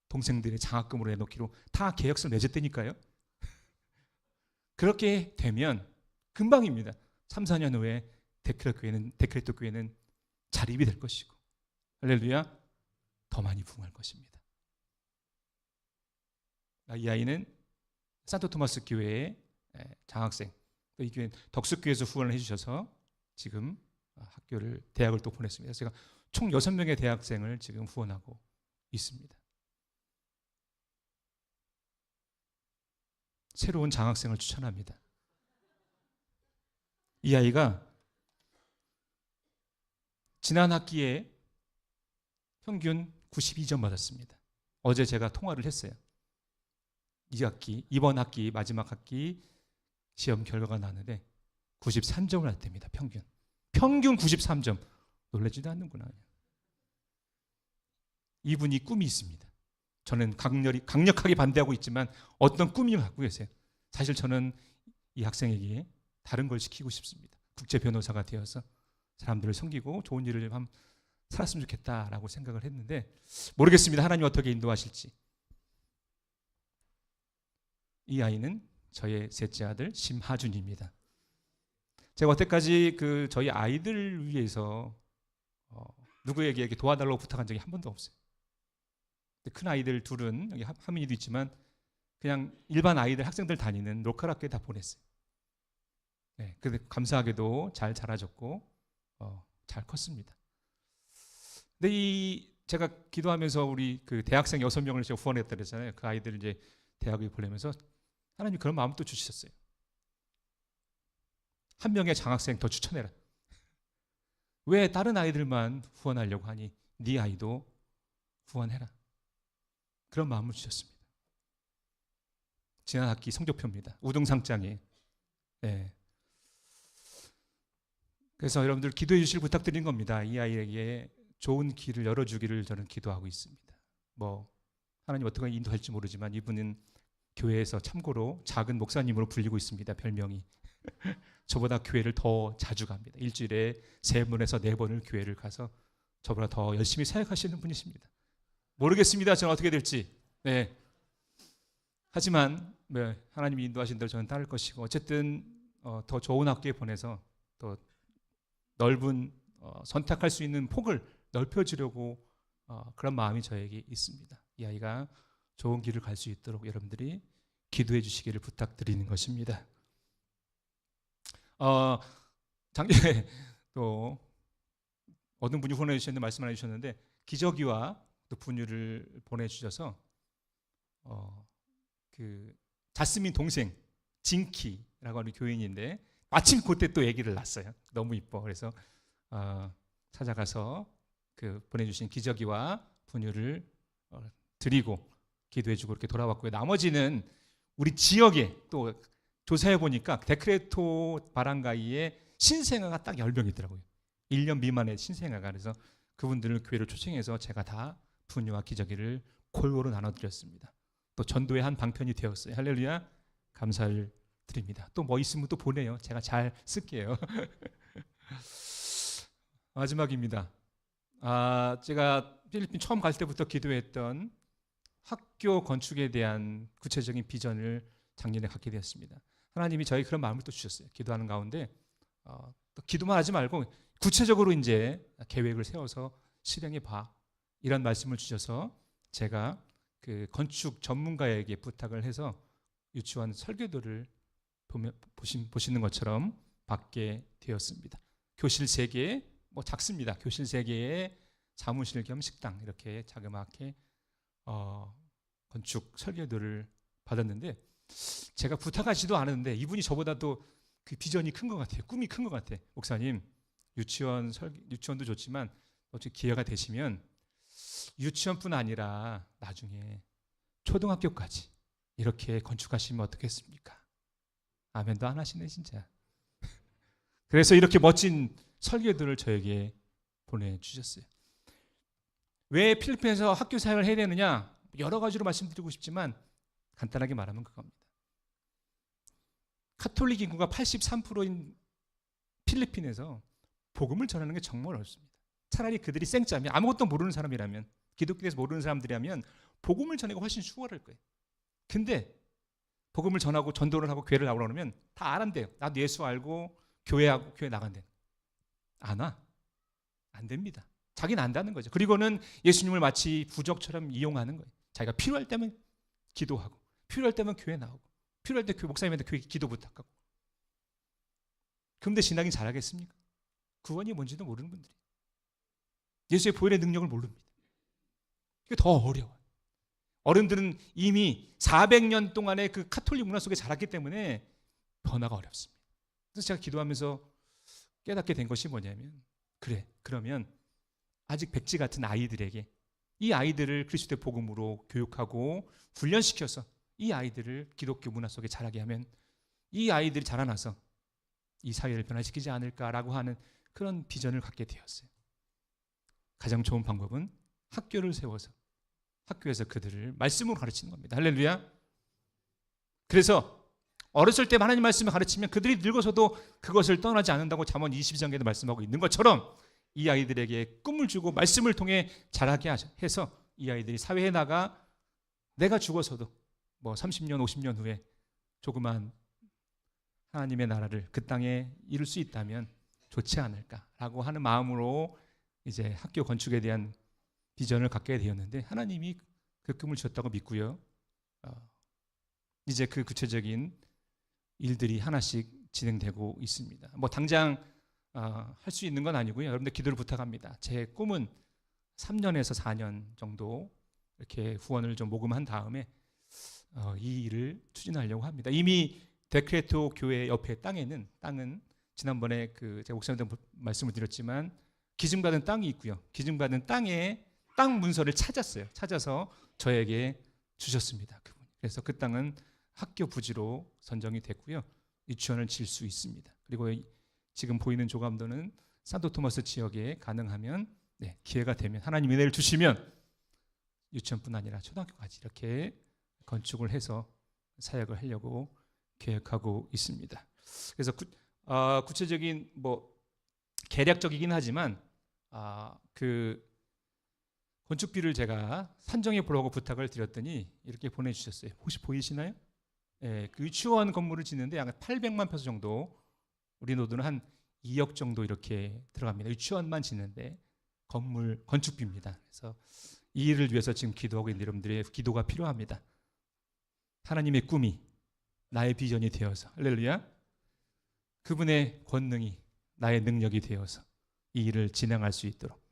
동생들의 장학금으로 내놓기로 다 계약서를 맺었다니까요. 그렇게 되면 금방입니다. 3, 4년 후에 데크레토 교회는 자립이 될 것이고 할렐루야 더 많이 부흥할 것입니다. 이 아이는 산토토마스 교회의 장학생, 또 이 교회는 덕수교회에서 후원을 해주셔서 지금 대학을 또 보냈습니다. 제가 총 6명의 대학생을 지금 후원하고 있습니다. 새로운 장학생을 추천합니다. 이 아이가 지난 학기에 평균 92점 받았습니다. 어제 제가 통화를 했어요. 이번 학기 마지막 학기 시험 결과가 나는데 93점을 받았답니다. 평균 93점. 놀라지도 않는구나. 이분이 꿈이 있습니다. 저는 강력하게 반대하고 있지만 어떤 꿈을 갖고 계세요. 사실 저는 이 학생에게 다른 걸 시키고 싶습니다. 국제 변호사가 되어서 사람들을 섬기고 좋은 일을 좀 살았으면 좋겠다라고 생각을 했는데 모르겠습니다. 하나님 어떻게 인도하실지. 이 아이는 저의 셋째 아들 심하준입니다. 제가 여태까지 저희 아이들을 위해서 누구에게 도와달라고 부탁한 적이 한 번도 없어요. 큰 아이들 둘은 여기 하민이도 있지만 그냥 일반 아이들 학생들 다니는 로컬 학교에 다 보냈어요. 네, 근데 감사하게도 잘 자라졌고 잘 컸습니다. 근데 제가 기도하면서 우리 대학생 6명을 제가 후원했다 그랬잖아요. 그 아이들을 이제 대학에 보내면서 하나님 그런 마음 또 주셨어요. 한 명의 장학생 더 추천해라. 왜 다른 아이들만 후원하려고 하니 네 아이도 후원해라. 그런 마음을 주셨습니다. 지난 학기 성적표입니다. 우등상장이에요. 네. 그래서 여러분들 기도해 주실 부탁드리는 겁니다. 이 아이에게 좋은 길을 열어주기를 저는 기도하고 있습니다. 하나님 어떻게 인도할지 모르지만 이분은 교회에서 참고로 작은 목사님으로 불리고 있습니다. 별명이. 저보다 교회를 더 자주 갑니다. 일주일에 3번에서 4번을 교회를 가서 저보다 더 열심히 사역하시는 분이십니다. 모르겠습니다. 저는 어떻게 될지. 네. 하지만 하나님이 인도하신 대로 저는 따를 것이고 어쨌든 더 좋은 학교에 보내서 더 넓은 선택할 수 있는 폭을 넓혀주려고 그런 마음이 저에게 있습니다. 이 아이가 좋은 길을 갈 수 있도록 여러분들이 기도해 주시기를 부탁드리는 것입니다. 작년에 또 어떤 분이 후원해 주셨는데 말씀 하나 주셨는데 기저귀와 또 분유를 보내주셔서 자스민 동생 진키라고 하는 교인인데 마침 그때 또 아기를 낳았어요. 너무 이뻐. 그래서 찾아가서 보내주신 기저귀와 분유를 드리고 기도해주고 이렇게 돌아왔고요. 나머지는 우리 지역에 또 조사해 보니까 데크레토 바랑가이에 신생아가 딱 10명이더라고요. 1년 미만의 신생아가. 그래서 그분들을 교회로 초청해서 제가 다 분유와 기저귀를 골고루 나눠드렸습니다. 또 전도의 한 방편이 되었어요. 할렐루야. 감사를 드립니다. 또 있으면 또 보내요. 제가 잘 쓸게요. 마지막입니다. 제가 필리핀 처음 갈 때부터 기도했던 학교 건축에 대한 구체적인 비전을 작년에 갖게 되었습니다. 하나님이 저희 그런 마음을 또 주셨어요. 기도하는 가운데 또 기도만 하지 말고 구체적으로 이제 계획을 세워서 실행해 봐. 이런 말씀을 주셔서 제가 건축 전문가에게 부탁을 해서 유치원 설계도를 보시는 것처럼 받게 되었습니다. 교실 3개, 작습니다. 교실 3개에 사무실 겸 식당 이렇게 자그맣게 건축 설계도를 받았는데 제가 부탁하지도 않았는데 이분이 저보다도 그 비전이 큰 것 같아요. 꿈이 큰 것 같아요. 목사님, 유치원도 좋지만 어떻게 기회가 되시면 유치원뿐 아니라 나중에 초등학교까지 이렇게 건축하시면 어떻겠습니까? 아멘도 안 하시네 진짜. 그래서 이렇게 멋진 설계들을 저에게 보내주셨어요. 왜 필리핀에서 학교 사역을 해야 되느냐? 여러 가지로 말씀드리고 싶지만 간단하게 말하면 그겁니다. 카톨릭 인구가 83%인 필리핀에서 복음을 전하는 게 정말 어렵습니다. 차라리 그들이 생짜면, 아무것도 모르는 사람이라면, 기독교에서 모르는 사람들이라면 복음을 전하기가 훨씬 수월할 거예요. 근데 복음을 전하고 전도를 하고 교회를 나오라 그러면 다 알았대요. 나도 예수 알고 교회하고 교회 나간대. 안 와. 안 됩니다. 자기는 안다는 거죠. 그리고는 예수님을 마치 부적처럼 이용하는 거예요. 자기가 필요할 때면 기도하고, 필요할 때면 교회 나오고, 필요할 때 교회 목사님한테 교회 기도 부탁하고. 그런데 신앙이 잘하겠습니까? 구원이 뭔지도 모르는 분들이. 예수의 보혈의 능력을 모릅니다. 이게 더 어려워요. 어른들은 이미 400년 동안의 그 카톨릭 문화 속에 자랐기 때문에 변화가 어렵습니다. 그래서 제가 기도하면서 깨닫게 된 것이 뭐냐면, 그래, 그러면 아직 백지 같은 아이들에게 이 아이들을 그리스도의 복음으로 교육하고 훈련시켜서 이 아이들을 기독교 문화 속에 자라게 하면 이 아이들이 자라나서 이 사회를 변화시키지 않을까라고 하는 그런 비전을 갖게 되었어요. 가장 좋은 방법은 학교를 세워서 학교에서 그들을 말씀으로 가르치는 겁니다. 할렐루야. 그래서 어렸을 때 하나님 말씀을 가르치면 그들이 늙어서도 그것을 떠나지 않는다고 잠언 22장에도 말씀하고 있는 것처럼 이 아이들에게 꿈을 주고 말씀을 통해 자라게 해서 이 아이들이 사회에 나가 내가 죽어서도 뭐 30년 50년 후에 조그만 하나님의 나라를 그 땅에 이룰 수 있다면 좋지 않을까라고 하는 마음으로 이제 학교 건축에 대한 비전을 갖게 되었는데, 하나님이 그 꿈을 주셨다고 믿고요. 이제 그 구체적인 일들이 하나씩 진행되고 있습니다. 뭐 당장 할 수 있는 건 아니고요. 여러분들 기도를 부탁합니다. 제 꿈은 3년에서 4년 정도 이렇게 후원을 좀 모금한 다음에 이 일을 추진하려고 합니다. 이미 데크레토 교회 옆에 땅은 지난번에 제가 목사님한테 말씀을 드렸지만 기증받은 땅이 있고요. 기증받은 땅에 땅 문서를 찾아서 저에게 주셨습니다. 그래서 그 땅은 학교 부지로 선정이 됐고요. 유치원을 지을 수 있습니다. 그리고 지금 보이는 조감도는 산토토마스 지역에 가능하면 기회가 되면 하나님이 은혜를 주시면 유치원뿐 아니라 초등학교까지 이렇게 건축을 해서 사역을 하려고 계획하고 있습니다. 그래서 구체적인 뭐 계략적이긴 하지만 그 건축비를 제가 산정해 보라고 부탁을 드렸더니 이렇게 보내주셨어요. 혹시 보이시나요? 그 유치원 건물을 짓는데 약 800만 페소 정도, 우리 노드는 한 2억 정도 이렇게 들어갑니다. 유치원만 짓는데 건축비입니다. 그래서 이 일을 위해서 지금 기도하고 있는 여러분들의 기도가 필요합니다. 하나님의 꿈이 나의 비전이 되어서, 할렐루야, 그분의 권능이 나의 능력이 되어서 이 일을 진행할 수 있도록,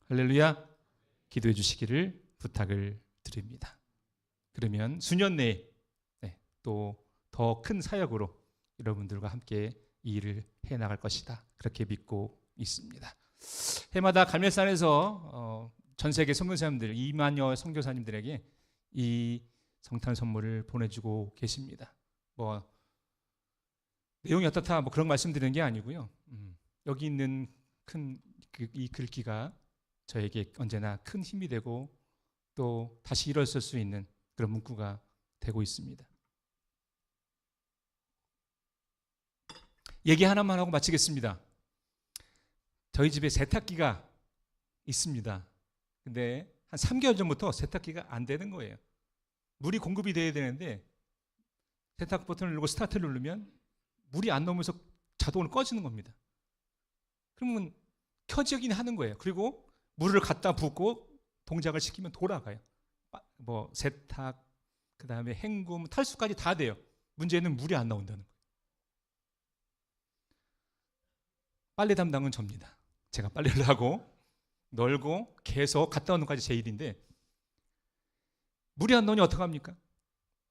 할렐루야, 기도해 주시기를 부탁을 드립니다. 그러면 수년 내에 또 더 큰 사역으로 여러분들과 함께 이 일을 해나갈 것이다, 그렇게 믿고 있습니다. 해마다 갈멜산에서 전 세계 선교사님들 2만여 선교사님들에게 이 성탄 선물을 보내주고 계십니다. 뭐 내용이 어떻다 뭐 그런 말씀드리는 게 아니고요. 여기 있는 이 글귀가 저에게 언제나 큰 힘이 되고 또 다시 일어설 수 있는 그런 문구가 되고 있습니다. 얘기 하나만 하고 마치겠습니다. 저희 집에 세탁기가 있습니다. 근데 한 3개월 전부터 세탁기가 안 되는 거예요. 물이 공급이 돼야 되는데 세탁 버튼을 누르고 스타트를 누르면 물이 안 나오면서 자동으로 꺼지는 겁니다. 그러면 켜지긴 하는 거예요. 그리고 물을 갖다 붓고 동작을 시키면 돌아가요. 뭐 세탁, 그 다음에 헹굼, 탈수까지 다 돼요. 문제는 물이 안 나온다는 거예요. 빨래 담당은 접니다. 제가 빨래를 하고 널고 계속 갔다 오는 것까지 제 일인데 물이 안 나오니 어떡합니까?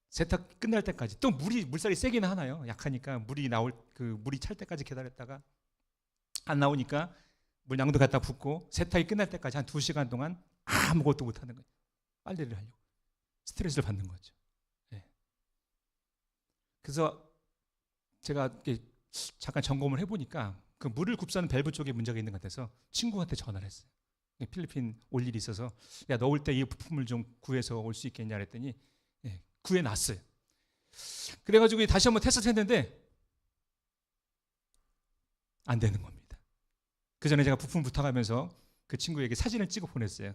세탁 끝날 때까지 또 물살이 세긴 하나요? 약하니까 물이 찰 때까지 기다렸다가 안 나오니까 물 양도 갖다 붓고 세탁이 끝날 때까지 한 2시간 동안 아무것도 못하는 거예요. 빨래를 하려고. 스트레스를 받는 거죠. 네. 그래서 제가 잠깐 점검을 해보니까 그 물을 굽사는 밸브 쪽에 문제가 있는 것 같아서 친구한테 전화를 했어요. 필리핀 올 일이 있어서 야, 너 올 때 이 부품을 좀 구해서 올 수 있겠냐 그랬더니 구해놨어요. 그래가지고 다시 한번 테스트 했는데 안 되는 겁니다. 그 전에 제가 부품 부탁하면서 그 친구에게 사진을 찍어 보냈어요.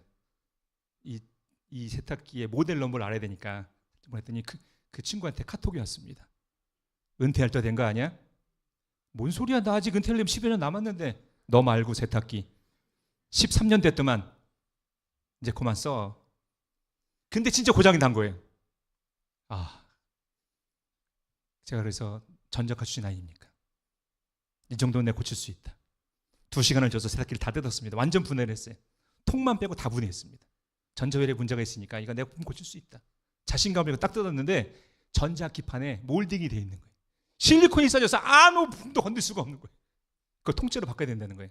이 세탁기의 모델 넘버를 알아야 되니까 보냈더니 그 친구한테 카톡이 왔습니다. 은퇴할 때 된 거 아니야? 뭔 소리야, 나 아직 은퇴하려면 10여 년 남았는데. 너 말고 세탁기 13년 됐더만 이제 그만 써. 근데 진짜 고장이 난 거예요. 제가 그래서 전자카 주신 아닙니까? 이 정도는 내가 고칠 수 있다. 2시간을 줘서 세탁기를 다 뜯었습니다. 완전 분해를 했어요. 통만 빼고 다 분해했습니다. 전자회로에 문제가 있으니까 이거 내가 고칠 수 있다. 자신감을 딱 뜯었는데 전자기판에 몰딩이 되어 있는 거예요. 실리콘이 써져서 아무 부품도 건들 수가 없는 거예요. 그걸 통째로 바꿔야 된다는 거예요.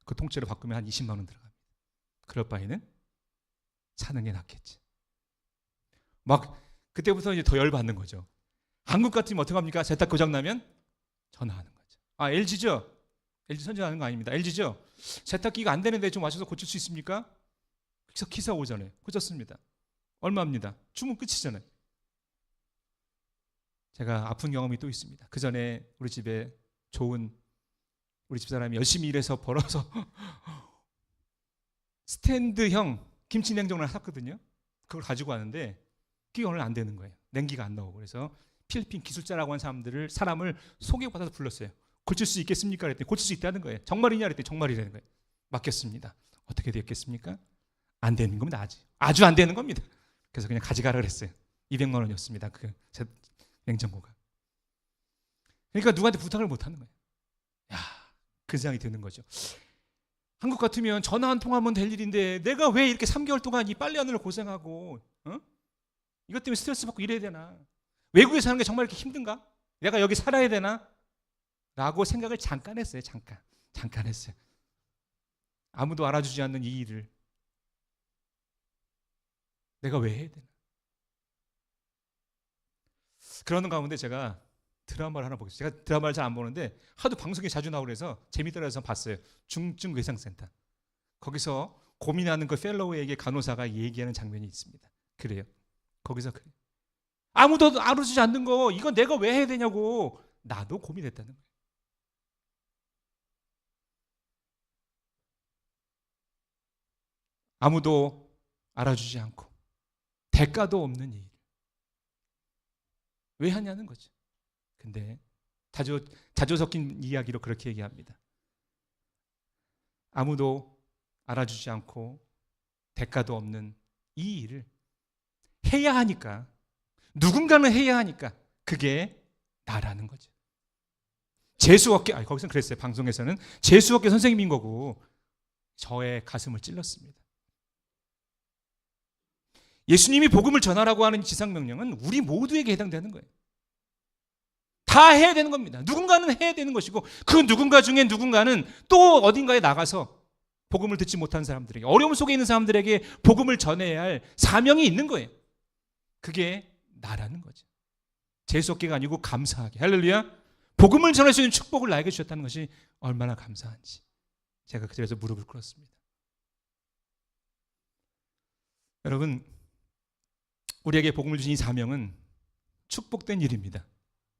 그 통째로 바꾸면 한 20만 원 들어갑니다. 그럴 바에는 사는 게 낫겠지. 막 그때부터 이제 더 열받는 거죠. 한국 같으면 어떻게 합니까? 세탁 고장 나면 전화하는 거죠. LG죠? LG 선전하는 거 아닙니다. LG죠? 세탁기가 안 되는데 좀 와셔서 고칠 수 있습니까? 그래서 기사 오잖아요. 고쳤습니다. 얼마입니다. 주문 끝이잖아요. 제가 아픈 경험이 또 있습니다. 그 전에 우리 집에 좋은 우리 집사람이 열심히 일해서 벌어서 스탠드형 김치 냉장고를 샀거든요. 그걸 가지고 왔는데 그게 오늘 안 되는 거예요. 냉기가 안 나오고. 그래서 필리핀 기술자라고 하는 사람을 소개받아서 불렀어요. 고칠 수 있겠습니까? 그랬더니 고칠 수 있다는 거예요. 정말이냐? 그랬더니 정말이라는 거예요. 맡겼습니다. 어떻게 되었겠습니까? 안 되는 겁니다. 아주 안 되는 겁니다. 그래서 그냥 가져가라 그랬어요. 200만 원이었습니다. 그 냉장고가. 그러니까 누구한테 부탁을 못 하는 거예요. 그 생각이 드는 거죠. 한국 같으면 전화 한 통하면 될 일인데 내가 왜 이렇게 3개월 동안 이 빨래하느라 고생하고 이것 때문에 스트레스 받고 이래야 되나? 외국에 사는 게 정말 이렇게 힘든가? 내가 여기 살아야 되나? 라고 생각을 잠깐 했어요. 잠깐 했어요. 아무도 알아주지 않는 이 일을 내가 왜 해야 되나? 그러는 가운데 제가 드라마를 하나 보겠어요. 제가 드라마를 잘 안 보는데 하도 방송에 자주 나오고 그래서 재밌더라 해서 봤어요. 중증외상센터. 거기서 고민하는 그 펠로우에게 간호사가 얘기하는 장면이 있습니다. 그래요. 거기서 그래요. 아무도 알아주지 않는 거 이건 내가 왜 해야 되냐고. 나도 고민했다는 거예요. 아무도 알아주지 않고 대가도 없는 일. 왜 하냐는 거죠. 근데 자주 섞인 이야기로 그렇게 얘기합니다. 아무도 알아주지 않고 대가도 없는 이 일을 해야 하니까, 누군가는 해야 하니까 그게 나라는 거죠. 재수없게, 거기서는 그랬어요. 방송에서는 재수없게 선생님인 거고 저의 가슴을 찔렀습니다. 예수님이 복음을 전하라고 하는 지상명령은 우리 모두에게 해당되는 거예요. 다 해야 되는 겁니다. 누군가는 해야 되는 것이고 그 누군가 중에 누군가는 또 어딘가에 나가서 복음을 듣지 못한 사람들에게, 어려움 속에 있는 사람들에게 복음을 전해야 할 사명이 있는 거예요. 그게 나라는 거죠. 재수없게가 아니고 감사하게. 할렐루야. 복음을 전할 수 있는 축복을 나에게 주셨다는 것이 얼마나 감사한지 제가 그 자리에서 무릎을 꿇었습니다. 여러분, 우리에게 복음을 주신 이 사명은 축복된 일입니다.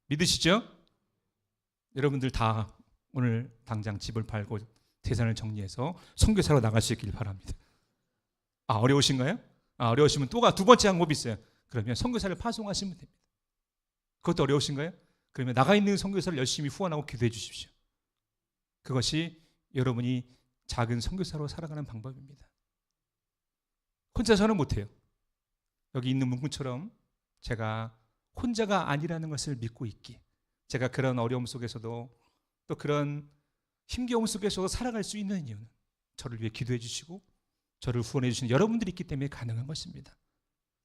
믿으시죠? 여러분들 다 오늘 당장 집을 팔고 재산을 정리해서 선교사로 나갈 수 있길 바랍니다. 어려우신가요? 어려우시면 또 두 번째 방법이 있어요. 그러면 선교사를 파송하시면 됩니다. 그것도 어려우신가요? 그러면 나가 있는 선교사를 열심히 후원하고 기도해 주십시오. 그것이 여러분이 작은 선교사로 살아가는 방법입니다. 혼자서는 못해요. 여기 있는 문구처럼 제가 혼자가 아니라는 것을 믿고 있기, 제가 그런 어려움 속에서도 또 그런 힘겨움 속에서도 살아갈 수 있는 이유는 저를 위해 기도해 주시고 저를 후원해 주시는 여러분들이 있기 때문에 가능한 것입니다.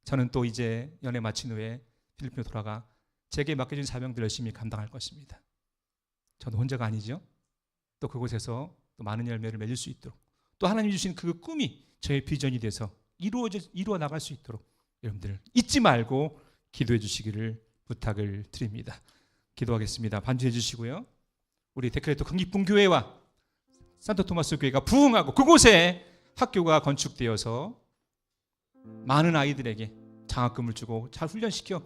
저는 또 이제 연애 마친 후에 필리핀으로 돌아가 제게 맡겨진 사명들 열심히 감당할 것입니다. 저는 혼자가 아니죠. 또 그곳에서 또 많은 열매를 맺을 수 있도록, 또 하나님이 주신 그 꿈이 저의 비전이 돼서 이루어 나갈 수 있도록 여러분들 잊지 말고 기도해 주시기를 부탁을 드립니다. 기도하겠습니다. 반주해 주시고요. 우리 데크레토 큰기쁨 교회와 산토토마스 교회가 부흥하고 그곳에 학교가 건축되어서 많은 아이들에게 장학금을 주고 잘 훈련시켜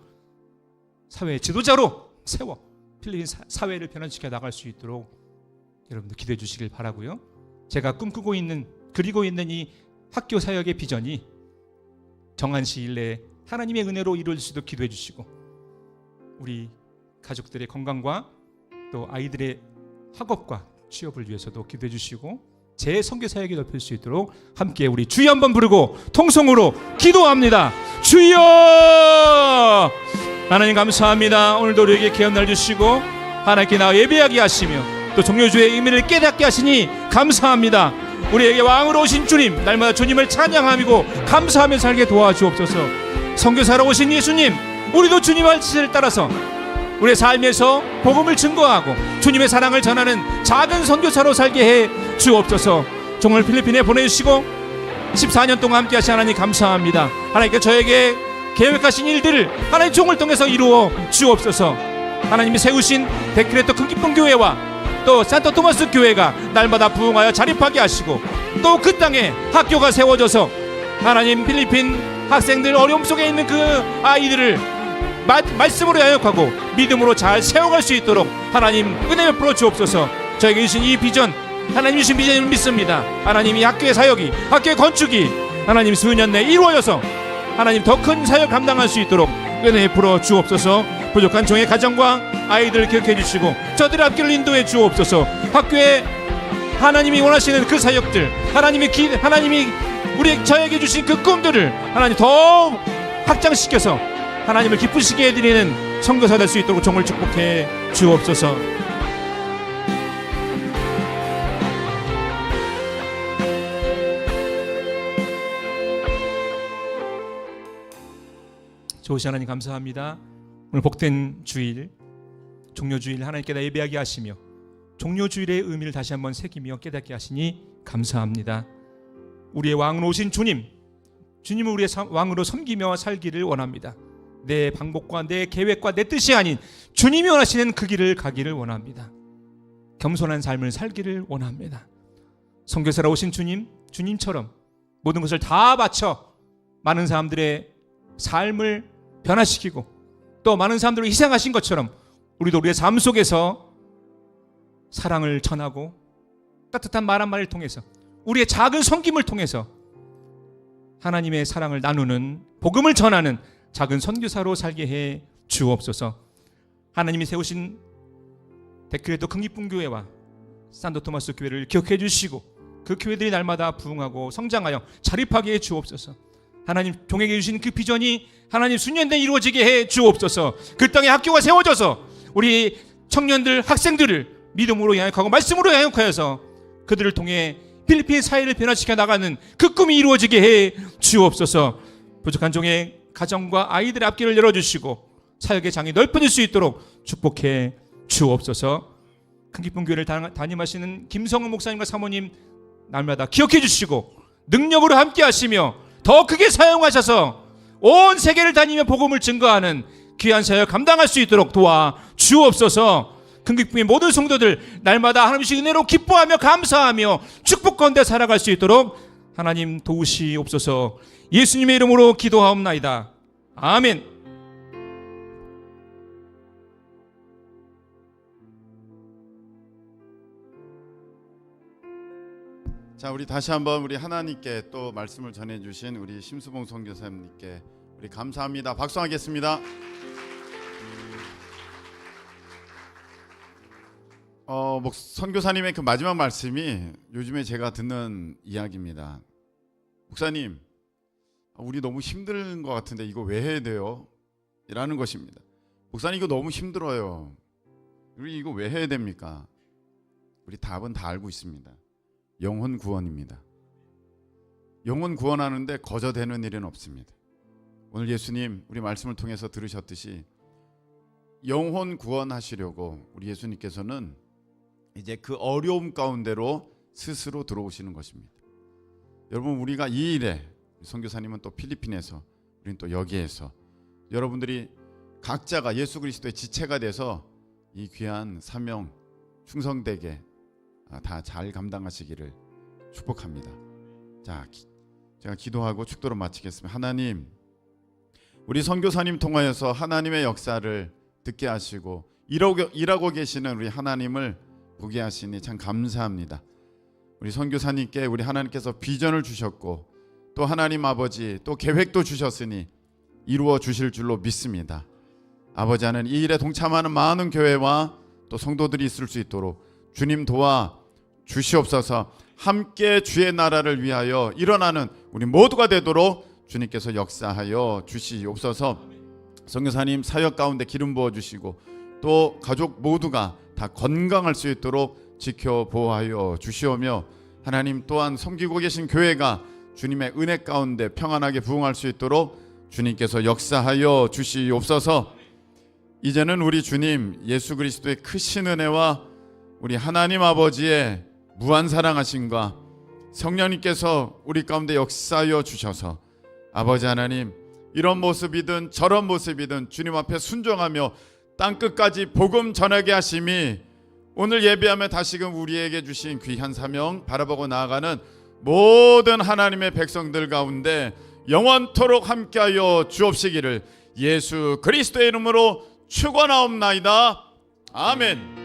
사회의 지도자로 세워 필리핀 사회를 변화시켜 나갈 수 있도록 여러분들 기도해 주시길 바라고요. 제가 꿈꾸고 있는 그리고 있는 이 학교 사역의 비전이 정한 시일 내에 하나님의 은혜로 이루어질 수 있도록 기도해 주시고 우리 가족들의 건강과 또 아이들의 학업과 취업을 위해서도 기도해 주시고 제 선교 사역이 넓힐 수 있도록 함께 우리 주여 한번 부르고 통성으로 기도합니다. 주여! 하나님 감사합니다. 오늘도 우리에게 개업 날 주시고 하나님께 나와 예배하게 하시며 또 종료주의 의미를 깨닫게 하시니 감사합니다. 우리에게 왕으로 오신 주님, 날마다 주님을 찬양하고 감사하며 살게 도와주옵소서. 선교사로 오신 예수님, 우리도 주님의 뜻을 따라서 우리의 삶에서 복음을 증거하고 주님의 사랑을 전하는 작은 선교사로 살게 해 주옵소서. 종을 필리핀에 보내주시고 14년 동안 함께 하신 하나님 감사합니다. 하나님께 저에게 계획하신 일들을 하나님 종을 통해서 이루어 주옵소서. 하나님이 세우신 데크레토 큰기쁨 교회와 또 산토토마스 교회가 날마다 부흥하여 자립하게 하시고 또 그 땅에 학교가 세워져서 하나님 필리핀 학생들 어려움 속에 있는 그 아이들을 말씀으로 양육하고 믿음으로 잘 세워갈 수 있도록 하나님 은혜 베풀어 주옵소서. 저에게 주신 이 비전 하나님 주신 비전을 믿습니다. 하나님이 학교의 사역이 학교의 건축이 하나님 수년 내에 이루어져서 하나님 더 큰 사역 감당할 수 있도록 은혜 베풀어 주옵소서. 부족한 종의 가정과 아이들을 기억해 주시고 저들의 앞길을 인도해 주옵소서. 학교에 하나님이 원하시는 그 사역들 하나님이 저에게 주신 그 꿈들을 하나님 더 확장시켜서 하나님을 기쁘시게 해드리는 선교사 될 수 있도록 종을 축복해 주옵소서. 좋으신 하나님 감사합니다. 오늘 복된 주일 종료주일 하나님께다 예배하게 하시며 종료주일의 의미를 다시 한번 새기며 깨닫게 하시니 감사합니다. 우리의 왕으로 오신 주님을 우리의 왕으로 섬기며 살기를 원합니다. 내 방법과 내 계획과 내 뜻이 아닌 주님이 원하시는 그 길을 가기를 원합니다. 겸손한 삶을 살기를 원합니다. 선교사로 오신 주님처럼 모든 것을 다 바쳐 많은 사람들의 삶을 변화시키고 또 많은 사람들을 희생하신 것처럼 우리도 우리의 삶 속에서 사랑을 전하고 따뜻한 말 한마디를 통해서 우리의 작은 섬김을 통해서 하나님의 사랑을 나누는 복음을 전하는 작은 선교사로 살게 해 주옵소서. 하나님이 세우신 데크레토 큰기쁨 교회와 산토토마스 교회를 기억해 주시고 그 교회들이 날마다 부흥하고 성장하여 자립하게 해 주옵소서. 하나님 종에게 주신 그 비전이 하나님 수년 내에 이루어지게 해 주옵소서. 그 땅에 학교가 세워져서 우리 청년들 학생들을 믿음으로 양육하고 말씀으로 양육하여서 그들을 통해 필리핀 사회를 변화시켜 나가는 그 꿈이 이루어지게 해 주옵소서. 부족한 종의 가정과 아이들의 앞길을 열어주시고 사역의 장이 넓어질 수 있도록 축복해 주옵소서. 큰기쁨 교회를 담임하시는 김성은 목사님과 사모님 날마다 기억해 주시고 능력으로 함께 하시며 더 크게 사용하셔서 온 세계를 다니며 복음을 증거하는 귀한 사역 감당할 수 있도록 도와 주옵소서. 큰기쁨의 모든 성도들 날마다 하나님의 은혜로 기뻐하며 감사하며 축복 가운데 살아갈 수 있도록 하나님 도우시옵소서. 예수님의 이름으로 기도하옵나이다. 아멘. 자, 우리 다시 한번 우리 하나님께 또 말씀을 전해주신 우리 심수봉 선교사님께 우리 감사합니다. 박수하겠습니다. 선교사님의 그 마지막 말씀이 요즘에 제가 듣는 이야기입니다. 목사님, 우리 너무 힘든 것 같은데 이거 왜 해야 돼요? 라는 것입니다. 목사님 이거 너무 힘들어요. 우리 이거 왜 해야 됩니까? 우리 답은 다 알고 있습니다. 영혼 구원입니다. 영혼 구원하는데 거저되는 일은 없습니다. 오늘 예수님 우리 말씀을 통해서 들으셨듯이 영혼 구원하시려고 우리 예수님께서는 이제 그 어려움 가운데로 스스로 들어오시는 것입니다. 여러분 우리가 이 일에 선교사님은 또 필리핀에서 우리는 또 여기에서 여러분들이 각자가 예수 그리스도의 지체가 돼서 이 귀한 사명 충성되게 다 잘 감당하시기를 축복합니다. 자, 제가 기도하고 축도로 마치겠습니다. 하나님, 우리 선교사님 통하여서 하나님의 역사를 듣게 하시고 일하고 계시는 우리 하나님을 보게 하시니 참 감사합니다. 우리 선교사님께 우리 하나님께서 비전을 주셨고 또 하나님 아버지 또 계획도 주셨으니 이루어 주실 줄로 믿습니다. 아버지, 하는 이 일에 동참하는 많은 교회와 또 성도들이 있을 수 있도록 주님 도와 주시옵소서. 함께 주의 나라를 위하여 일어나는 우리 모두가 되도록 주님께서 역사하여 주시옵소서. 선교사님 사역 가운데 기름 부어 주시고 또 가족 모두가 다 건강할 수 있도록 지켜 보호하여 주시오며 하나님 또한 섬기고 계신 교회가 주님의 은혜 가운데 평안하게 부흥할 수 있도록 주님께서 역사하여 주시옵소서. 이제는 우리 주님 예수 그리스도의 크신 은혜와 우리 하나님 아버지의 무한 사랑하심과 성령님께서 우리 가운데 역사하여 주셔서 아버지 하나님, 이런 모습이든 저런 모습이든 주님 앞에 순종하며 땅끝까지 복음 전하게 하심이 오늘 예배하며 다시금 우리에게 주신 귀한 사명 바라보고 나아가는 모든 하나님의 백성들 가운데 영원토록 함께하여 주옵시기를 예수 그리스도의 이름으로 축원하옵나이다. 아멘.